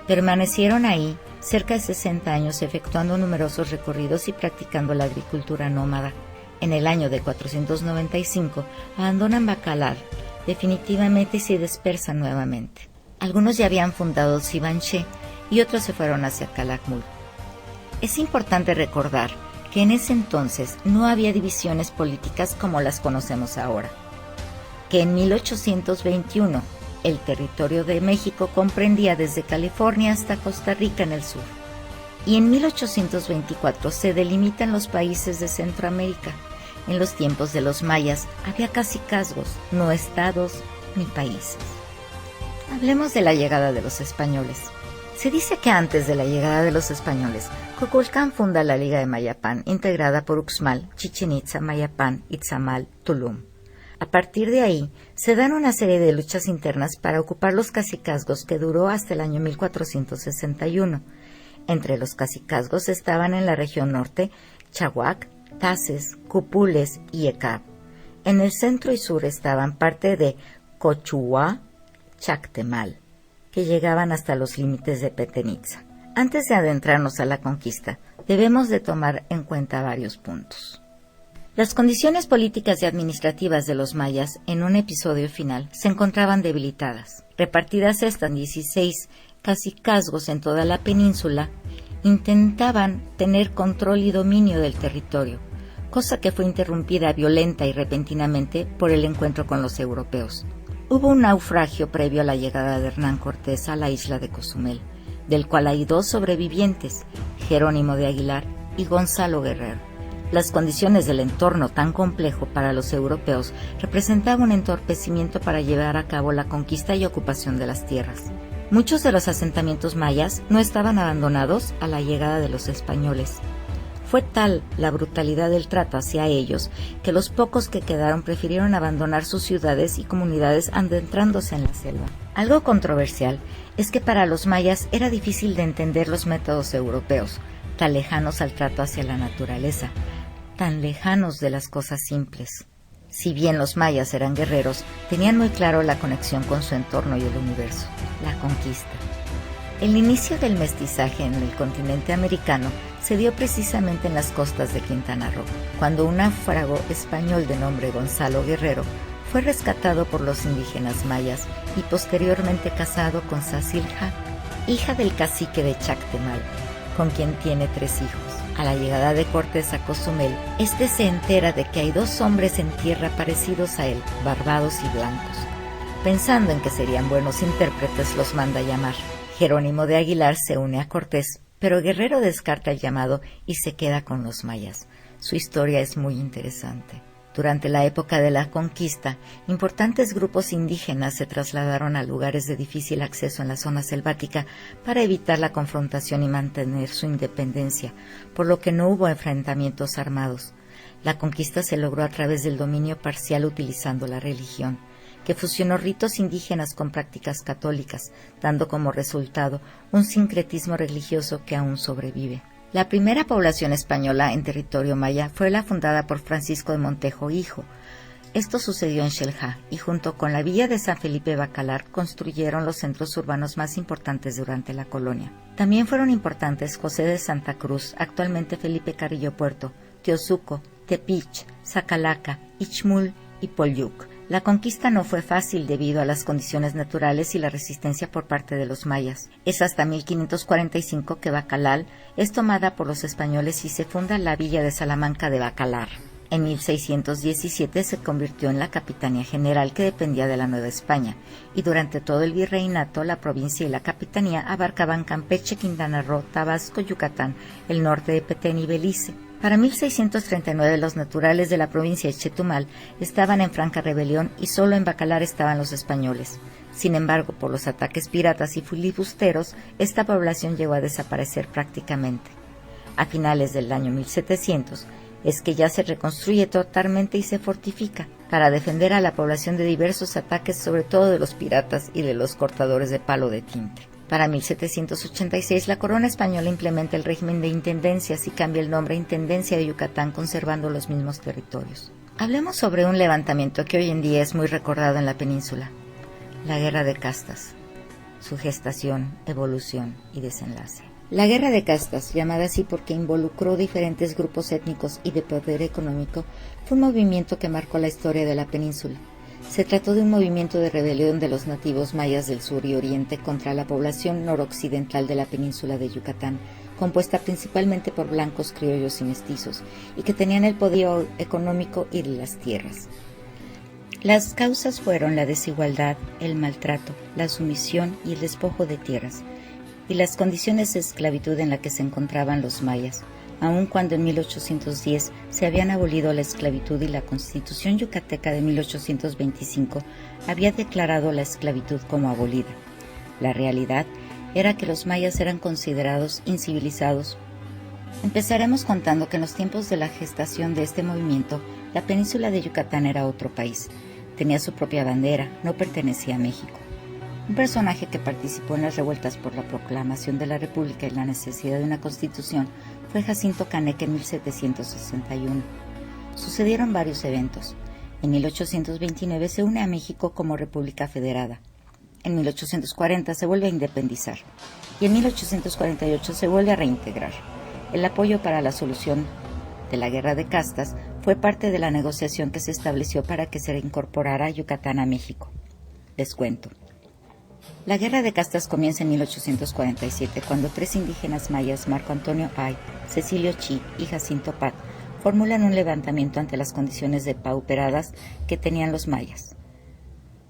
Permanecieron ahí cerca de 60 años efectuando numerosos recorridos y practicando la agricultura nómada. En el año de 495 abandonan Bacalar definitivamente y se dispersan nuevamente. Algunos ya habían fundado Sibanché y otros se fueron hacia Calakmul. Es importante recordar que en ese entonces no había divisiones políticas como las conocemos ahora, que en 1821 el territorio de México comprendía desde California hasta Costa Rica en el sur, y en 1824 se delimitan los países de Centroamérica. En los tiempos de los mayas había cacicazgos, no estados ni países. Hablemos de la llegada de los españoles. Se dice que antes de la llegada de los españoles, Kukulcán funda la Liga de Mayapán, integrada por Uxmal, Chichén Itzá, Mayapán, Itzamal, Tulum. A partir de ahí, se dan una serie de luchas internas para ocupar los cacicazgos que duró hasta el año 1461. Entre los cacicazgos estaban en la región norte Chahuac, Taces, Cupules y Ecab. En el centro y sur estaban parte de Cochuá, Chactemal, que llegaban hasta los límites de Petén Itzá. Antes de adentrarnos a la conquista, debemos de tomar en cuenta varios puntos. Las condiciones políticas y administrativas de los mayas en un episodio final se encontraban debilitadas. Repartidas estas en 16 cacicazgos en toda la península, intentaban tener control y dominio del territorio, cosa que fue interrumpida violenta y repentinamente por el encuentro con los europeos. Hubo un naufragio previo a la llegada de Hernán Cortés a la isla de Cozumel, del cual hay 2 sobrevivientes, Jerónimo de Aguilar y Gonzalo Guerrero. Las condiciones del entorno tan complejo para los europeos representaban un entorpecimiento para llevar a cabo la conquista y ocupación de las tierras. Muchos de los asentamientos mayas no estaban abandonados a la llegada de los españoles. Fue tal la brutalidad del trato hacia ellos que los pocos que quedaron prefirieron abandonar sus ciudades y comunidades adentrándose en la selva. Algo controversial es que para los mayas era difícil de entender los métodos europeos, tan lejanos al trato hacia la naturaleza, tan lejanos de las cosas simples. Si bien los mayas eran guerreros, tenían muy claro la conexión con su entorno y el universo, la conquista. El inicio del mestizaje en el continente americano se dio precisamente en las costas de Quintana Roo, cuando un náufrago español de nombre Gonzalo Guerrero fue rescatado por los indígenas mayas y posteriormente casado con Sacilja, hija del cacique de Chactemal, con quien tiene 3 hijos. A la llegada de Cortés a Cozumel, este se entera de que hay 2 hombres en tierra parecidos a él, barbados y blancos. Pensando en que serían buenos intérpretes, los manda llamar. Jerónimo de Aguilar se une a Cortés, pero Guerrero descarta el llamado y se queda con los mayas. Su historia es muy interesante. Durante la época de la conquista, importantes grupos indígenas se trasladaron a lugares de difícil acceso en la zona selvática para evitar la confrontación y mantener su independencia, por lo que no hubo enfrentamientos armados. La conquista se logró a través del dominio parcial utilizando la religión, que fusionó ritos indígenas con prácticas católicas, dando como resultado un sincretismo religioso que aún sobrevive. La primera población española en territorio maya fue la fundada por Francisco de Montejo Hijo. Esto sucedió en Xel-Há y junto con la villa de San Felipe Bacalar construyeron los centros urbanos más importantes durante la colonia. También fueron importantes José de Santa Cruz, actualmente Felipe Carrillo Puerto, Teosuco, Tepich, Zacalaca, Ixmul y Polyuc. La conquista no fue fácil debido a las condiciones naturales y la resistencia por parte de los mayas. Es hasta 1545 que Bacalar es tomada por los españoles y se funda la villa de Salamanca de Bacalar. En 1617 se convirtió en la Capitanía General que dependía de la Nueva España, y durante todo el virreinato la provincia y la capitanía abarcaban Campeche, Quintana Roo, Tabasco, Yucatán, el norte de Petén y Belice. Para 1639 los naturales de la provincia de Chetumal estaban en franca rebelión y solo en Bacalar estaban los españoles. Sin embargo, por los ataques piratas y filibusteros, esta población llegó a desaparecer prácticamente. A finales del año 1700 es que ya se reconstruye totalmente y se fortifica para defender a la población de diversos ataques, sobre todo de los piratas y de los cortadores de palo de tinte. Para 1786 la corona española implementa el régimen de intendencias y cambia el nombre a Intendencia de Yucatán, conservando los mismos territorios. Hablemos sobre un levantamiento que hoy en día es muy recordado en la península, la Guerra de Castas, su gestación, evolución y desenlace. La Guerra de Castas, llamada así porque involucró diferentes grupos étnicos y de poder económico, fue un movimiento que marcó la historia de la península. Se trató de un movimiento de rebelión de los nativos mayas del sur y oriente contra la población noroccidental de la península de Yucatán, compuesta principalmente por blancos, criollos y mestizos, y que tenían el poder económico y de las tierras. Las causas fueron la desigualdad, el maltrato, la sumisión y el despojo de tierras, y las condiciones de esclavitud en las que se encontraban los mayas, aun cuando en 1810 se habían abolido la esclavitud y la Constitución yucateca de 1825 había declarado la esclavitud como abolida. La realidad era que los mayas eran considerados incivilizados. Empezaremos contando que en los tiempos de la gestación de este movimiento, la península de Yucatán era otro país. Tenía su propia bandera, no pertenecía a México. Un personaje que participó en las revueltas por la proclamación de la República y la necesidad de una constitución fue Jacinto Caneque en 1761. Sucedieron varios eventos. En 1829 se une a México como República Federada. En 1840 se vuelve a independizar y en 1848 se vuelve a reintegrar. El apoyo para la solución de la Guerra de Castas fue parte de la negociación que se estableció para que se reincorporara Yucatán a México. Les cuento. La Guerra de Castas comienza en 1847, cuando 3 indígenas mayas, Marco Antonio Ay, Cecilio Chi y Jacinto Pat, formulan un levantamiento ante las condiciones depauperadas que tenían los mayas.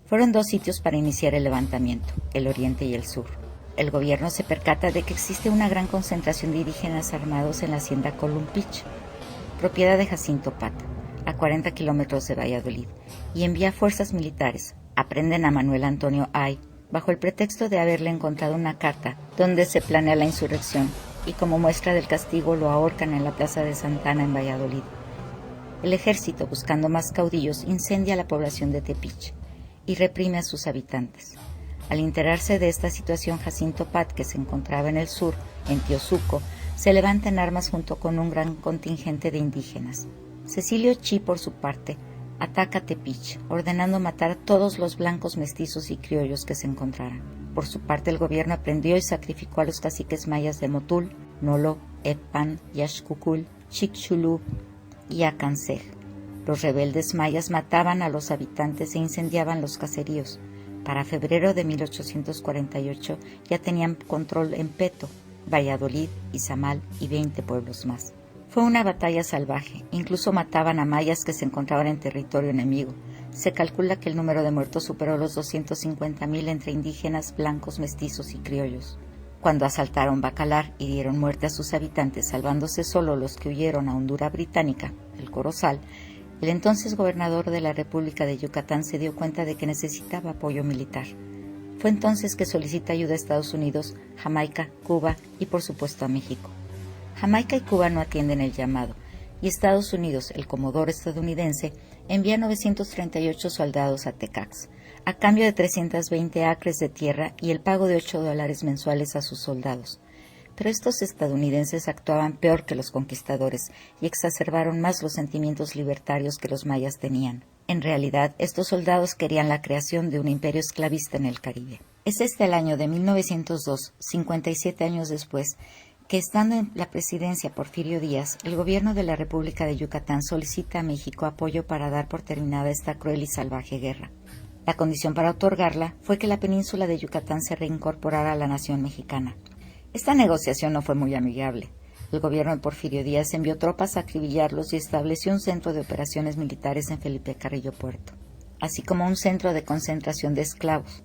Fueron 2 sitios para iniciar el levantamiento, el oriente y el sur. El gobierno se percata de que existe una gran concentración de indígenas armados en la hacienda Columpich. propiedad de Jacinto Pat, a 40 kilómetros de Valladolid, y envía fuerzas militares. Aprenden a Manuel Antonio Ay, bajo el pretexto de haberle encontrado una carta donde se planea la insurrección, y como muestra del castigo lo ahorcan en la plaza de Santana en Valladolid. El ejército, buscando más caudillos, incendia la población de Tepic y reprime a sus habitantes. Al enterarse de esta situación, Jacinto Pat, que se encontraba en el sur, en Tiosuco, se levanta en armas junto con un gran contingente de indígenas. Cecilio Chi, por su parte, ataca Tepic, ordenando matar a todos los blancos, mestizos y criollos que se encontraran. Por su parte, el gobierno aprendió y sacrificó a los caciques mayas de Motul, Nolo, Epan, Yaxcucul, Chicxulub y Acancej. Los rebeldes mayas mataban a los habitantes e incendiaban los caseríos. Para febrero de 1848 ya tenían control en Peto, Valladolid, Izamal y 20 pueblos más. Fue una batalla salvaje, incluso mataban a mayas que se encontraban en territorio enemigo. Se calcula que el número de muertos superó los 250,000 entre indígenas, blancos, mestizos y criollos. Cuando asaltaron Bacalar y dieron muerte a sus habitantes, salvándose solo los que huyeron a Honduras británica, el Corozal, el entonces gobernador de la República de Yucatán se dio cuenta de que necesitaba apoyo militar. Fue entonces que solicita ayuda a Estados Unidos, Jamaica, Cuba y por supuesto a México. Jamaica y Cuba no atienden el llamado, y Estados Unidos, el comodoro estadounidense, envía 938 soldados a Tecax, a cambio de 320 acres de tierra y el pago de $8 mensuales a sus soldados. Pero estos estadounidenses actuaban peor que los conquistadores y exacerbaron más los sentimientos libertarios que los mayas tenían. En realidad, estos soldados querían la creación de un imperio esclavista en el Caribe. Es el año de 1902, 57 años después, que estando en la presidencia Porfirio Díaz, el gobierno de la República de Yucatán solicita a México apoyo para dar por terminada esta cruel y salvaje guerra. La condición para otorgarla fue que la península de Yucatán se reincorporara a la nación mexicana. Esta negociación no fue muy amigable. El gobierno de Porfirio Díaz envió tropas a acribillarlos y estableció un centro de operaciones militares en Felipe Carrillo Puerto, así como un centro de concentración de esclavos.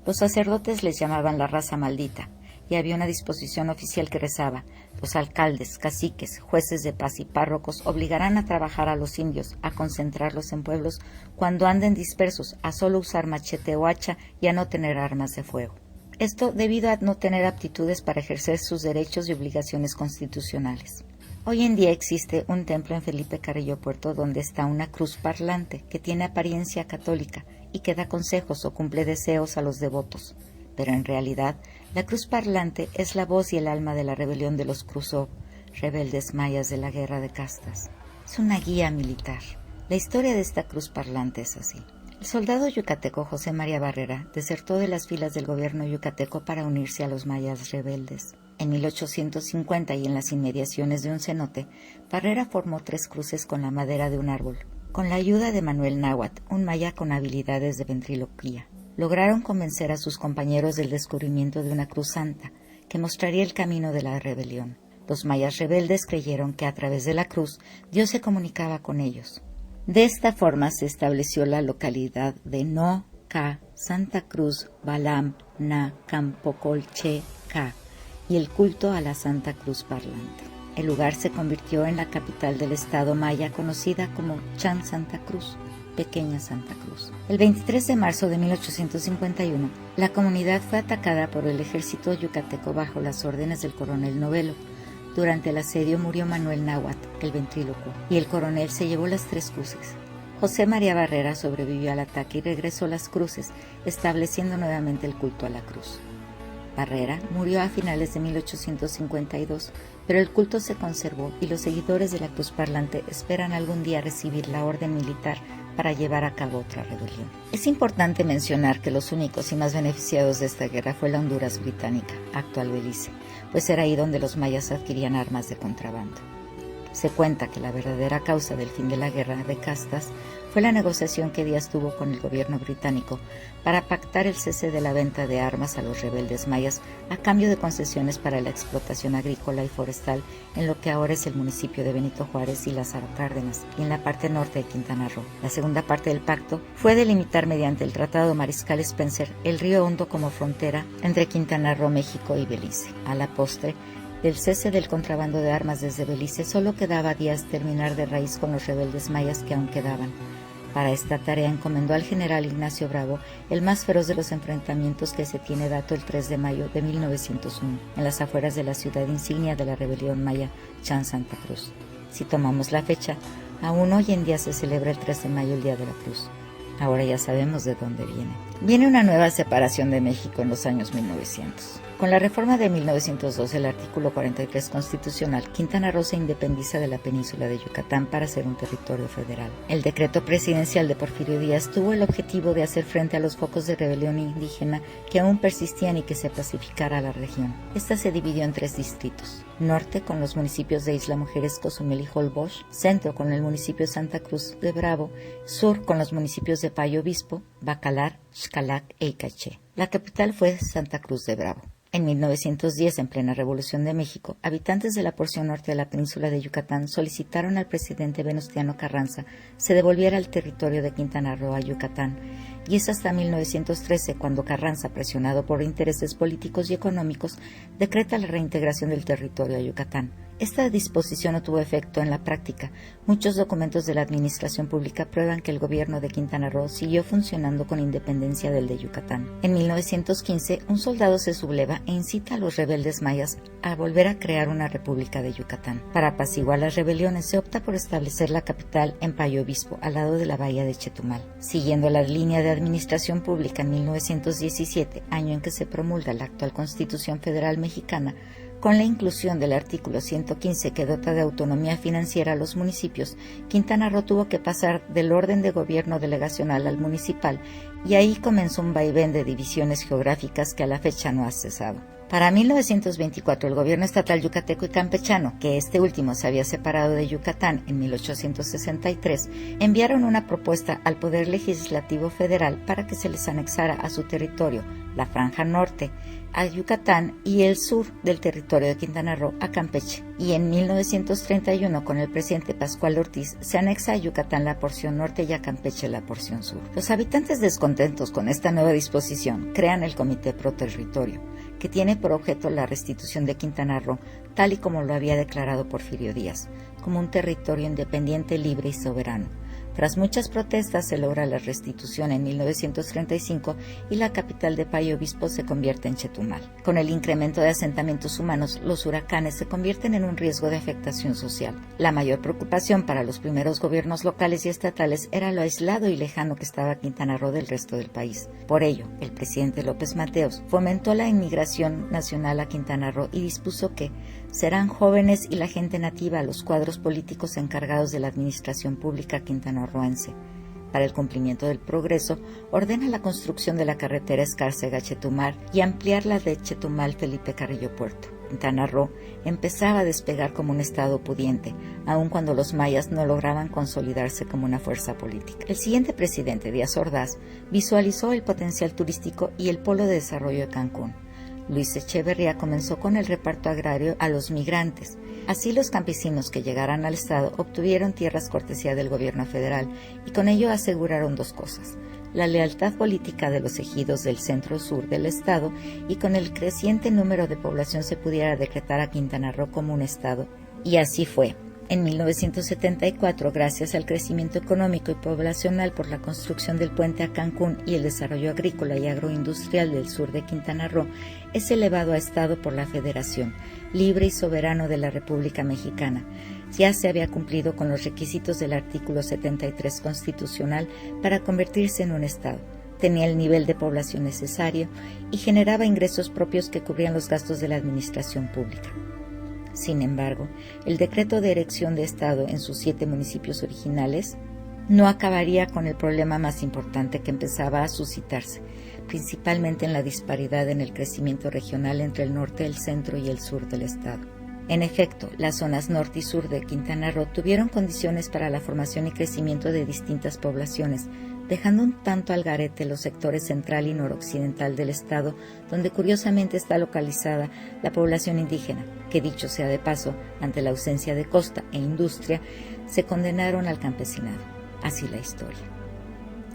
Los sacerdotes les llamaban la raza maldita, y había una disposición oficial que rezaba: los alcaldes, caciques, jueces de paz y párrocos obligarán a trabajar a los indios, a concentrarlos en pueblos cuando anden dispersos, a solo usar machete o hacha y a no tener armas de fuego. Esto debido a no tener aptitudes para ejercer sus derechos y obligaciones constitucionales. Hoy en día existe un templo en Felipe Carrillo Puerto donde está una cruz parlante que tiene apariencia católica y que da consejos o cumple deseos a los devotos. Pero en realidad, la cruz parlante es la voz y el alma de la rebelión de los Cruzó, rebeldes mayas de la guerra de castas. Es una guía militar. La historia de esta cruz parlante es así. El soldado yucateco José María Barrera desertó de las filas del gobierno yucateco para unirse a los mayas rebeldes. En 1850 y en las inmediaciones de un cenote, Barrera formó 3 cruces con la madera de un árbol. Con la ayuda de Manuel Náhuatl, un maya con habilidades de ventriloquía, lograron convencer a sus compañeros del descubrimiento de una cruz santa que mostraría el camino de la rebelión. Los mayas rebeldes creyeron que a través de la cruz Dios se comunicaba con ellos. De esta forma se estableció la localidad de No Ca Santa Cruz Balam Na Campocolche Ca y el culto a la Santa Cruz Parlante. El lugar se convirtió en la capital del estado maya conocida como Chan Santa Cruz, Pequeña Santa Cruz. El 23 de marzo de 1851, la comunidad fue atacada por el ejército yucateco bajo las órdenes del coronel Novelo. Durante el asedio murió Manuel Náhuatl, el ventrílocuo, y el coronel se llevó las 3 cruces. José María Barrera sobrevivió al ataque y regresó las cruces, estableciendo nuevamente el culto a la cruz. Barrera murió a finales de 1852, pero el culto se conservó y los seguidores de la cruz parlante esperan algún día recibir la orden militar para llevar a cabo otra rebelión. Es importante mencionar que los únicos y más beneficiados de esta guerra fue la Honduras británica, actual Belice, pues era ahí donde los mayas adquirían armas de contrabando. Se cuenta que la verdadera causa del fin de la guerra de castas fue la negociación que Díaz tuvo con el gobierno británico para pactar el cese de la venta de armas a los rebeldes mayas a cambio de concesiones para la explotación agrícola y forestal en lo que ahora es el municipio de Benito Juárez y Lázaro Cárdenas, y en la parte norte de Quintana Roo. La segunda parte del pacto fue delimitar mediante el Tratado Mariscal Spencer el río Hondo como frontera entre Quintana Roo, México y Belice. A la postre, Del cese del contrabando de armas desde Belice solo quedaba a Díaz terminar de raíz con los rebeldes mayas que aún quedaban. Para esta tarea encomendó al general Ignacio Bravo el más feroz de los enfrentamientos que se tiene dato el 3 de mayo de 1901, en las afueras de la ciudad insignia de la rebelión maya, Chan Santa Cruz. Si tomamos la fecha, aún hoy en día se celebra el 3 de mayo el Día de la Cruz. Ahora ya sabemos de dónde viene. Viene una nueva separación de México en los años 1900. Con la reforma de 1902, el artículo 43 constitucional, Quintana Roo se independiza de la península de Yucatán para ser un territorio federal. El decreto presidencial de Porfirio Díaz tuvo el objetivo de hacer frente a los focos de rebelión indígena que aún persistían y que se pacificara la región. Esta se dividió en 3 distritos: norte con los municipios de Isla Mujeres, Cozumel y Holbox; centro con el municipio de Santa Cruz de Bravo; sur con los municipios de Payo Obispo, Bacalar, Xcalac e Icaché. La capital fue Santa Cruz de Bravo. En 1910, en plena Revolución de México, habitantes de la porción norte de la península de Yucatán solicitaron al presidente Venustiano Carranza se devolviera el territorio de Quintana Roo a Yucatán, y es hasta 1913 cuando Carranza, presionado por intereses políticos y económicos, decreta la reintegración del territorio a Yucatán. Esta disposición no tuvo efecto en la práctica. Muchos documentos de la administración pública prueban que el gobierno de Quintana Roo siguió funcionando con independencia del de Yucatán. En 1915, un soldado se subleva e incita a los rebeldes mayas a volver a crear una república de Yucatán. Para apaciguar las rebeliones, se opta por establecer la capital en Payo Obispo, al lado de la bahía de Chetumal. Siguiendo la línea de administración pública, en 1917, año en que se promulga la actual Constitución Federal Mexicana, con la inclusión del artículo 115 que dota de autonomía financiera a los municipios, Quintana Roo tuvo que pasar del orden de gobierno delegacional al municipal, y ahí comenzó un vaivén de divisiones geográficas que a la fecha no ha cesado. Para 1924, el gobierno estatal yucateco y campechano, que este último se había separado de Yucatán en 1863, enviaron una propuesta al Poder Legislativo Federal para que se les anexara a su territorio la franja norte a Yucatán y el sur del territorio de Quintana Roo a Campeche. Y en 1931, con el presidente Pascual Ortiz, se anexa a Yucatán la porción norte y a Campeche la porción sur. Los habitantes descontentos con esta nueva disposición crean el Comité Pro Territorio, que tiene por objeto la restitución de Quintana Roo, tal y como lo había declarado Porfirio Díaz, como un territorio independiente, libre y soberano. Tras muchas protestas se logra la restitución en 1935 y la capital de Payo Obispo se convierte en Chetumal. Con el incremento de asentamientos humanos, los huracanes se convierten en un riesgo de afectación social. La mayor preocupación para los primeros gobiernos locales y estatales era lo aislado y lejano que estaba Quintana Roo del resto del país. Por ello, el presidente López Mateos fomentó la inmigración nacional a Quintana Roo y dispuso que serán jóvenes y la gente nativa los cuadros políticos encargados de la administración pública quintanarroense. Para el cumplimiento del progreso, ordena la construcción de la carretera Escárcega-Chetumal y ampliar la de Chetumal-Felipe Carrillo Puerto. Quintana Roo empezaba a despegar como un estado pudiente, aun cuando los mayas no lograban consolidarse como una fuerza política. El siguiente presidente, Díaz Ordaz, visualizó el potencial turístico y el polo de desarrollo de Cancún. Luis Echeverría comenzó con el reparto agrario a los migrantes. Así los campesinos que llegaran al estado obtuvieron tierras cortesía del gobierno federal y con ello aseguraron 2 cosas: la lealtad política de los ejidos del centro-sur del estado, y con el creciente número de población se pudiera decretar a Quintana Roo como un estado. Y así fue. En 1974, gracias al crecimiento económico y poblacional por la construcción del puente a Cancún y el desarrollo agrícola y agroindustrial del sur de Quintana Roo, es elevado a estado por la Federación, libre y soberano de la República Mexicana. Ya se había cumplido con los requisitos del artículo 73 constitucional para convertirse en un estado. Tenía el nivel de población necesario y generaba ingresos propios que cubrían los gastos de la administración pública. Sin embargo, el decreto de erección de Estado en sus 7 municipios originales no acabaría con el problema más importante que empezaba a suscitarse, principalmente en la disparidad en el crecimiento regional entre el norte, el centro y el sur del estado. En efecto, las zonas norte y sur de Quintana Roo tuvieron condiciones para la formación y crecimiento de distintas poblaciones, dejando un tanto al garete los sectores central y noroccidental del estado, donde curiosamente está localizada la población indígena, que dicho sea de paso, ante la ausencia de costa e industria, se condenaron al campesinado. Así la historia.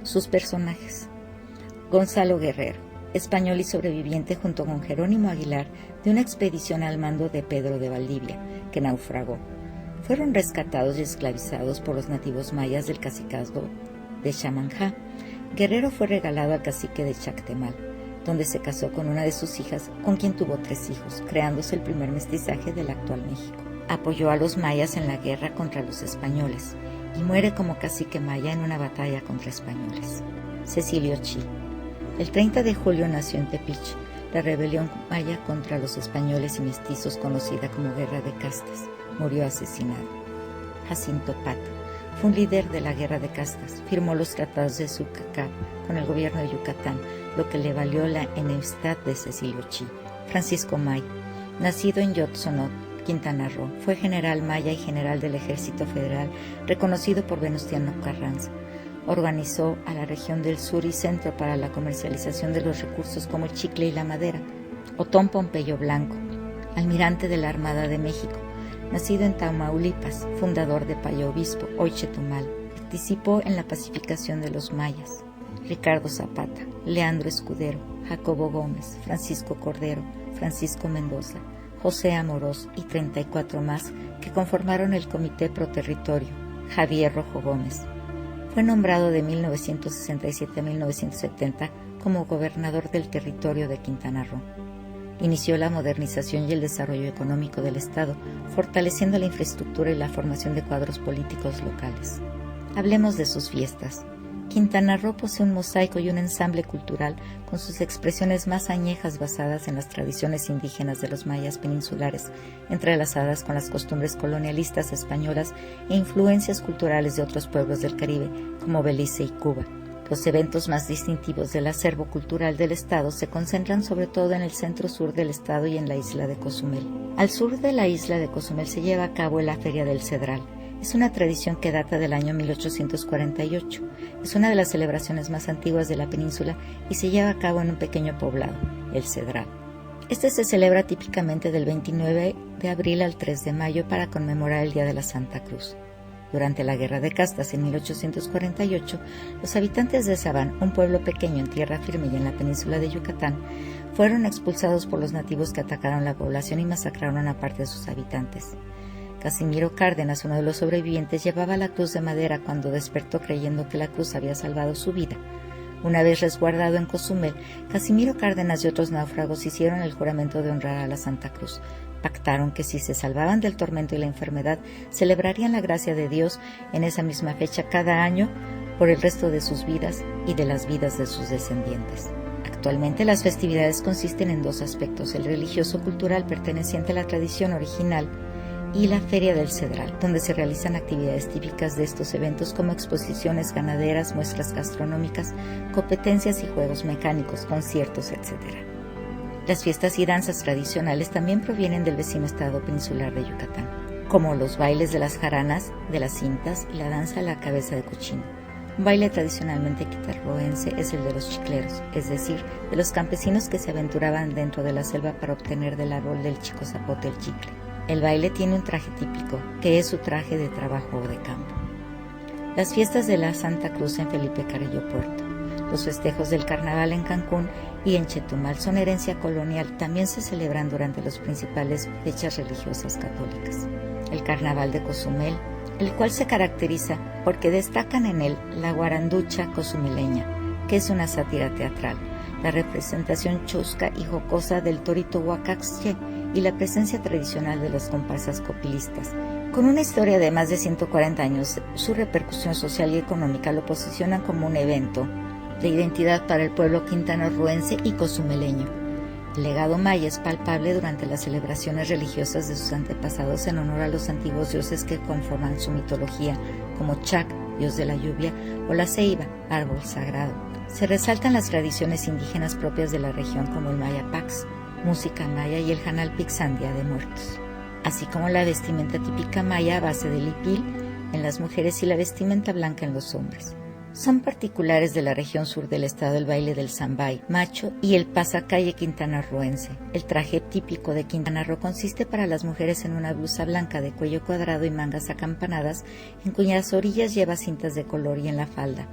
Sus personajes: Gonzalo Guerrero, español y sobreviviente junto con Jerónimo Aguilar de una expedición al mando de Pedro de Valdivia, que naufragó. Fueron rescatados y esclavizados por los nativos mayas del cacicazgo de Chamanjá. Guerrero fue regalado al cacique de Chactemal, donde se casó con una de sus hijas, con quien tuvo 3 hijos, creándose el primer mestizaje del actual México. Apoyó a los mayas en la guerra contra los españoles y muere como cacique maya en una batalla contra españoles. Cecilio Chi. El 30 de julio nació en Tepic, la rebelión maya contra los españoles y mestizos conocida como Guerra de Castas. Murió asesinado. Jacinto Pata. Fue un líder de la Guerra de Castas. Firmó los tratados de Sucacab con el gobierno de Yucatán, lo que le valió la enemistad de Cecilio Chi. Francisco May. Nacido en Yotzonot, Quintana Roo, fue general maya y general del Ejército Federal, reconocido por Venustiano Carranza. Organizó a la región del sur y centro para la comercialización de los recursos como el chicle y la madera. Otón Pompeyo Blanco, almirante de la Armada de México, nacido en Tamaulipas, fundador de Payo Obispo, hoy Chetumal. Participó en la pacificación de los mayas. Ricardo Zapata, Leandro Escudero, Jacobo Gómez, Francisco Cordero, Francisco Mendoza, José Amorós y 34 más que conformaron el Comité Pro Territorio. Javier Rojo Gómez. Fue nombrado de 1967 a 1970 como gobernador del territorio de Quintana Roo. Inició la modernización y el desarrollo económico del Estado, fortaleciendo la infraestructura y la formación de cuadros políticos locales. Hablemos de sus fiestas. Quintana Roo posee un mosaico y un ensamble cultural con sus expresiones más añejas basadas en las tradiciones indígenas de los mayas peninsulares, entrelazadas con las costumbres colonialistas españolas e influencias culturales de otros pueblos del Caribe, como Belice y Cuba. Los eventos más distintivos del acervo cultural del estado se concentran sobre todo en el centro-sur del estado y en la isla de Cozumel. Al sur de la isla de Cozumel se lleva a cabo la Feria del Cedral. Es una tradición que data del año 1848. Es una de las celebraciones más antiguas de la península y se lleva a cabo en un pequeño poblado, el Cedral. Este se celebra típicamente del 29 de abril al 3 de mayo para conmemorar el Día de la Santa Cruz. Durante la Guerra de Castas en 1848, los habitantes de Sabán, un pueblo pequeño en tierra firme y en la península de Yucatán, fueron expulsados por los nativos que atacaron la población y masacraron a parte de sus habitantes. Casimiro Cárdenas, uno de los sobrevivientes, llevaba la cruz de madera cuando despertó creyendo que la cruz había salvado su vida. Una vez resguardado en Cozumel, Casimiro Cárdenas y otros náufragos hicieron el juramento de honrar a la Santa Cruz. Pactaron que si se salvaban del tormento y la enfermedad, celebrarían la gracia de Dios en esa misma fecha cada año por el resto de sus vidas y de las vidas de sus descendientes. Actualmente las festividades consisten en 2 aspectos: el religioso-cultural perteneciente a la tradición original y la Feria del Cedral, donde se realizan actividades típicas de estos eventos como exposiciones ganaderas, muestras gastronómicas, competencias y juegos mecánicos, conciertos, etc. Las fiestas y danzas tradicionales también provienen del vecino estado peninsular de Yucatán, como los bailes de las jaranas, de las cintas y la danza a la cabeza de cochino. Un baile tradicionalmente quintanarroense es el de los chicleros, es decir, de los campesinos que se aventuraban dentro de la selva para obtener del árbol del chico zapote el chicle. El baile tiene un traje típico, que es su traje de trabajo o de campo. Las fiestas de la Santa Cruz en Felipe Carrillo Puerto, los festejos del carnaval en Cancún y en Chetumal son herencia colonial. También se celebran durante las principales fechas religiosas católicas. El carnaval de Cozumel, el cual se caracteriza porque destacan en él la guaranducha cozumeleña, que es una sátira teatral, la representación chusca y jocosa del torito huacaxche y la presencia tradicional de las comparsas copilistas. Con una historia de más de 140 años, su repercusión social y económica lo posicionan como un evento de identidad para el pueblo quintanarroense y cozumeleño. El legado maya es palpable durante las celebraciones religiosas de sus antepasados en honor a los antiguos dioses que conforman su mitología, como Chac, dios de la lluvia, o la ceiba, árbol sagrado. Se resaltan las tradiciones indígenas propias de la región como el Maya Pax, música maya y el Hanal Pixán, Día de Muertos, así como la vestimenta típica maya a base de lipil en las mujeres y la vestimenta blanca en los hombres. Son particulares de la región sur del estado el baile del Zambay, macho, y el pasacalle quintanarroense. El traje típico de Quintana Roo consiste para las mujeres en una blusa blanca de cuello cuadrado y mangas acampanadas, en cuyas orillas lleva cintas de color y en la falda.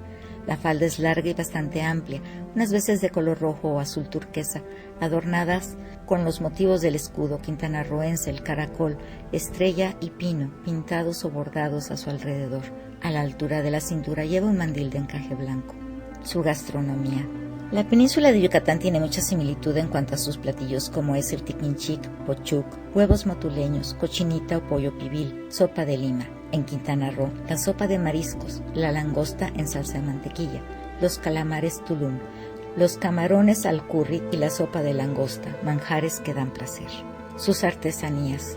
La falda es larga y bastante amplia, unas veces de color rojo o azul turquesa, adornadas con los motivos del escudo quintanarroense, el caracol, estrella y pino, pintados o bordados a su alrededor. A la altura de la cintura lleva un mandil de encaje blanco. Su gastronomía. La península de Yucatán tiene mucha similitud en cuanto a sus platillos, como es el tiquinchic, pochuc, huevos motuleños, cochinita o pollo pibil, sopa de lima. En Quintana Roo, la sopa de mariscos, la langosta en salsa de mantequilla, los calamares tulum, los camarones al curry y la sopa de langosta, manjares que dan placer. Sus artesanías.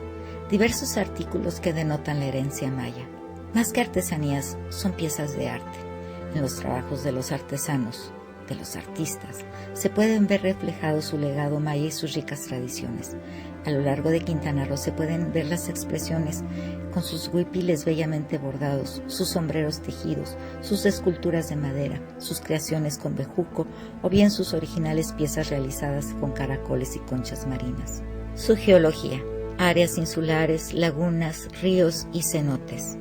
Diversos artículos que denotan la herencia maya. Más que artesanías, son piezas de arte. En los trabajos de los artesanos, de los artistas, se pueden ver reflejado su legado maya y sus ricas tradiciones. A lo largo de Quintana Roo se pueden ver las expresiones con sus huipiles bellamente bordados, sus sombreros tejidos, sus esculturas de madera, sus creaciones con bejuco o bien sus originales piezas realizadas con caracoles y conchas marinas. Su geología: áreas insulares, lagunas, ríos y cenotes.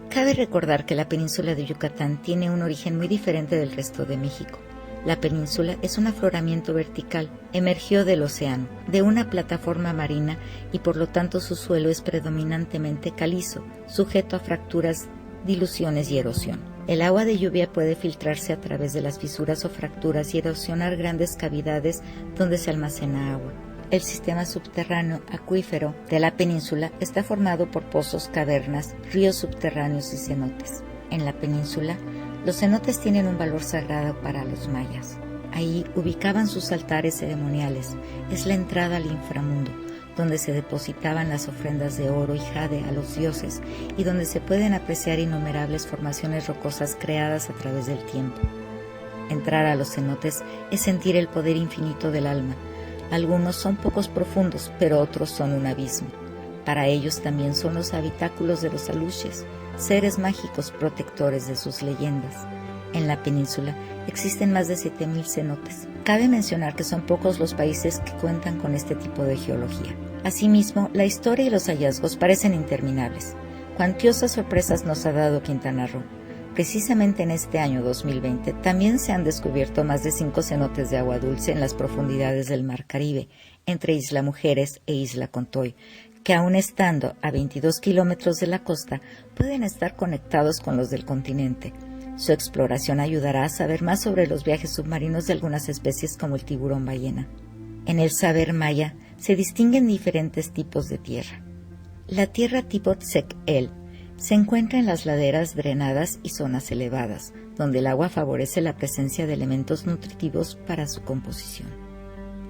Cabe recordar que la península de Yucatán tiene un origen muy diferente del resto de México. La península es un afloramiento vertical, emergió del océano, de una plataforma marina y por lo tanto su suelo es predominantemente calizo, sujeto a fracturas, diluciones y erosión. El agua de lluvia puede filtrarse a través de las fisuras o fracturas y erosionar grandes cavidades donde se almacena agua. El sistema subterráneo acuífero de la península está formado por pozos, cavernas, ríos subterráneos y cenotes. En la península, los cenotes tienen un valor sagrado para los mayas. Ahí ubicaban sus altares ceremoniales. Es la entrada al inframundo, donde se depositaban las ofrendas de oro y jade a los dioses y donde se pueden apreciar innumerables formaciones rocosas creadas a través del tiempo. Entrar a los cenotes es sentir el poder infinito del alma. Algunos son pocos profundos, pero otros son un abismo. Para ellos también son los habitáculos de los aluches, seres mágicos protectores de sus leyendas. En la península existen más de 7,000 cenotes. Cabe mencionar que son pocos los países que cuentan con este tipo de geología. Asimismo, la historia y los hallazgos parecen interminables. Cuantiosas sorpresas nos ha dado Quintana Roo. Precisamente en este año 2020 también se han descubierto más de 5 cenotes de agua dulce en las profundidades del Mar Caribe, entre Isla Mujeres e Isla Contoy, que aun estando a 22 kilómetros de la costa, pueden estar conectados con los del continente. Su exploración ayudará a saber más sobre los viajes submarinos de algunas especies como el tiburón ballena. En el saber maya se distinguen diferentes tipos de tierra. La tierra tipo Tzec-El se encuentra en las laderas drenadas y zonas elevadas, donde el agua favorece la presencia de elementos nutritivos para su composición.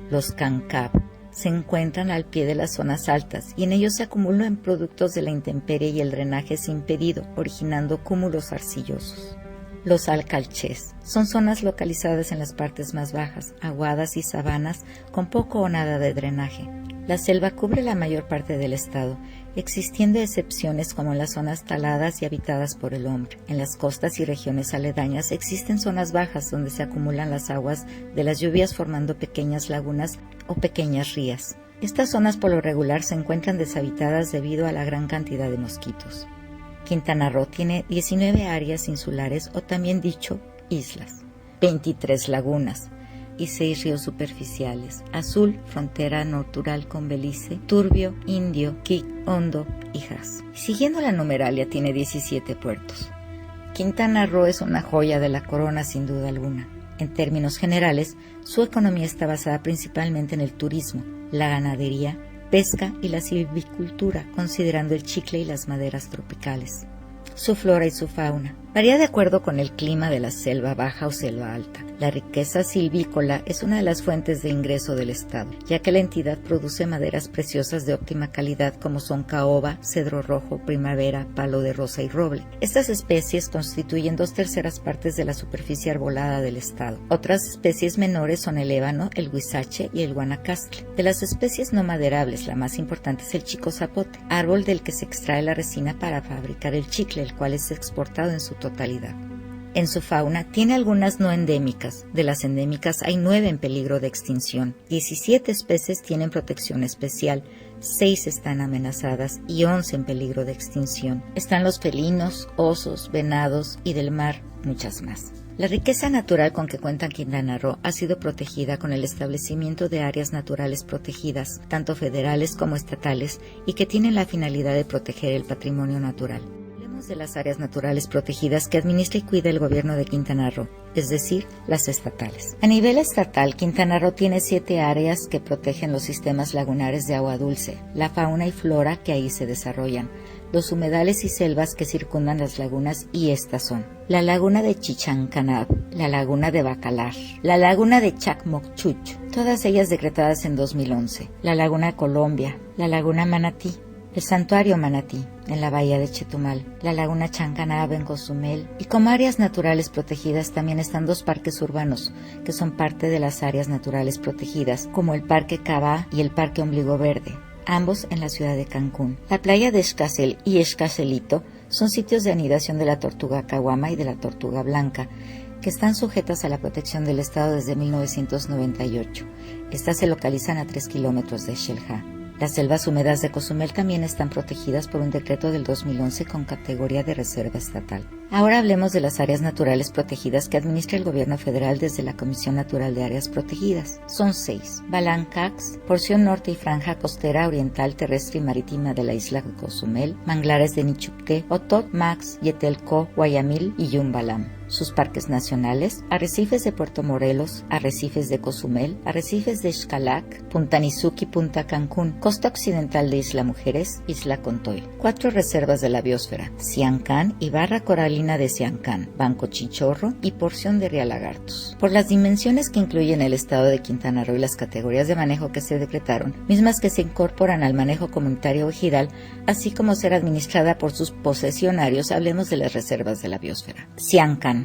Los Cancab se encuentran al pie de las zonas altas y en ellos se acumulan productos de la intemperie y el drenaje es impedido, originando cúmulos arcillosos. Los alcalchés son zonas localizadas en las partes más bajas, aguadas y sabanas con poco o nada de drenaje. La selva cubre la mayor parte del estado, existiendo excepciones como en las zonas taladas y habitadas por el hombre. En las costas y regiones aledañas existen zonas bajas donde se acumulan las aguas de las lluvias formando pequeñas lagunas o pequeñas rías. Estas zonas por lo regular se encuentran deshabitadas debido a la gran cantidad de mosquitos. Quintana Roo tiene 19 áreas insulares o también dicho islas, 23 lagunas y 6 ríos superficiales: Azul, frontera natural con Belice; Turbio, Indio, Quic, Hondo y Hass. Siguiendo la numeralia tiene 17 puertos. Quintana Roo es una joya de la corona sin duda alguna. En términos generales, su economía está basada principalmente en el turismo, la ganadería, pesca y la silvicultura, considerando el chicle y las maderas tropicales. Su flora y su fauna varía de acuerdo con el clima de la selva baja o selva alta. La riqueza silvícola es una de las fuentes de ingreso del estado, ya que la entidad produce maderas preciosas de óptima calidad como son caoba, cedro rojo, primavera, palo de rosa y roble. Estas especies constituyen 2/3 partes de la superficie arbolada del estado. Otras especies menores son el ébano, el huizache y el guanacaste. De las especies no maderables, la más importante es el chico zapote, árbol del que se extrae la resina para fabricar el chicle, el cual es exportado en su totalidad. En su fauna tiene algunas no endémicas. De las endémicas hay 9 en peligro de extinción. 17 especies tienen protección especial, 6 están amenazadas y 11 en peligro de extinción. Están los felinos, osos, venados y del mar, muchas más. La riqueza natural con que cuenta Quintana Roo ha sido protegida con el establecimiento de áreas naturales protegidas, tanto federales como estatales, y que tienen la finalidad de proteger el patrimonio natural. Hablemos de las áreas naturales protegidas que administra y cuida el gobierno de Quintana Roo, es decir, las estatales. A nivel estatal, Quintana Roo tiene 7 áreas que protegen los sistemas lagunares de agua dulce, la fauna y flora que ahí se desarrollan, los humedales y selvas que circundan las lagunas, y estas son la laguna de Chichancanab, la laguna de Bacalar, la laguna de Chacmocchuch, todas ellas decretadas en 2011, la laguna Colombia, la laguna Manatí, el santuario Manatí, en la bahía de Chetumal, la laguna Chancanab en Cozumel, y como áreas naturales protegidas también están 2 parques urbanos, que son parte de las áreas naturales protegidas, como el Parque Cabá y el Parque Ombligo Verde, ambos en la ciudad de Cancún. La playa de Xcacel y Xcacelito son sitios de anidación de la tortuga caguama y de la tortuga blanca, que están sujetas a la protección del Estado desde 1998. Estas se localizan a 3 kilómetros de Xel-Há. Las selvas húmedas de Cozumel también están protegidas por un decreto del 2011 con categoría de reserva estatal. Ahora hablemos de las áreas naturales protegidas que administra el gobierno federal desde la Comisión Natural de Áreas Protegidas. Son 6. Balancax, porción norte y franja costera oriental, terrestre y marítima de la isla de Cozumel, manglares de Nichupté, Otot, Max, Yetelcó, Guayamil y Yumbalam. Sus parques nacionales: arrecifes de Puerto Morelos, arrecifes de Cozumel, arrecifes de Xcalac, Punta Nizuc y Punta Cancún, costa occidental de Isla Mujeres, Isla Contoy. 4 reservas de la biosfera: Siancán y barra coralina de Siancán, Banco Chinchorro y porción de Ría Lagartos. Por las dimensiones que incluyen el estado de Quintana Roo y las categorías de manejo que se decretaron, mismas que se incorporan al manejo comunitario o ejidal, así como ser administrada por sus posesionarios, hablemos de las reservas de la biosfera. Siancán,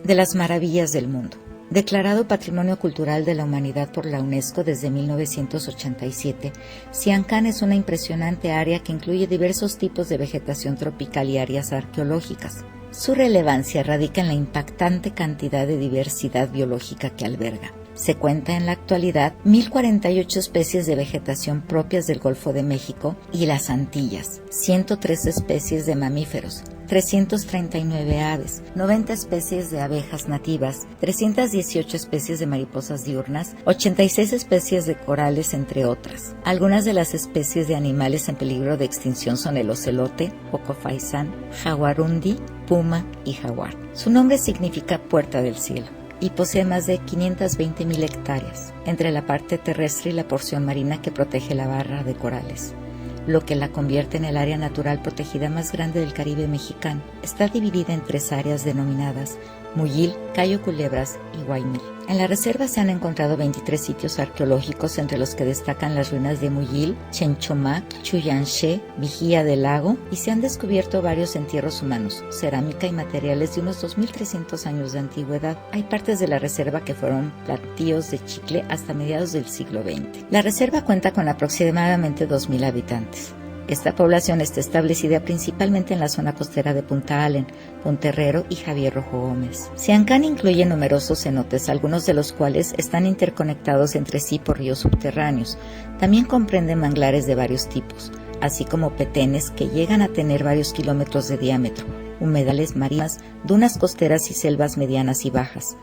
de las maravillas del mundo. Declarado Patrimonio Cultural de la Humanidad por la UNESCO desde 1987, Siancán es una impresionante área que incluye diversos tipos de vegetación tropical y áreas arqueológicas. Su relevancia radica en la impactante cantidad de diversidad biológica que alberga. Se cuenta en la actualidad 1,048 especies de vegetación propias del Golfo de México y las Antillas, 103 especies de mamíferos, 339 aves, 90 especies de abejas nativas, 318 especies de mariposas diurnas, 86 especies de corales, entre otras. Algunas de las especies de animales en peligro de extinción son el ocelote, pocofaisán, jaguarundi, puma y jaguar. Su nombre significa puerta del cielo y posee más de 520,000 hectáreas, entre la parte terrestre y la porción marina que protege la barra de corales, lo que la convierte en el área natural protegida más grande del Caribe mexicano. Está dividida en 3 áreas denominadas Muyil, Cayo Culebras y Guaymil. En la reserva se han encontrado 23 sitios arqueológicos, entre los que destacan las ruinas de Muyil, Chenchomac, Chuyanché, Vigía del Lago, y se han descubierto varios entierros humanos, cerámica y materiales de unos 2,300 años de antigüedad. Hay partes de la reserva que fueron plantíos de chicle hasta mediados del siglo XX. La reserva cuenta con aproximadamente 2,000 habitantes. Esta población está establecida principalmente en la zona costera de Punta Allen, Ponterrero y Javier Rojo Gómez. Siancán incluye numerosos cenotes, algunos de los cuales están interconectados entre sí por ríos subterráneos. También comprende manglares de varios tipos, así como petenes que llegan a tener varios kilómetros de diámetro, humedales marinas, dunas costeras y selvas medianas y bajas.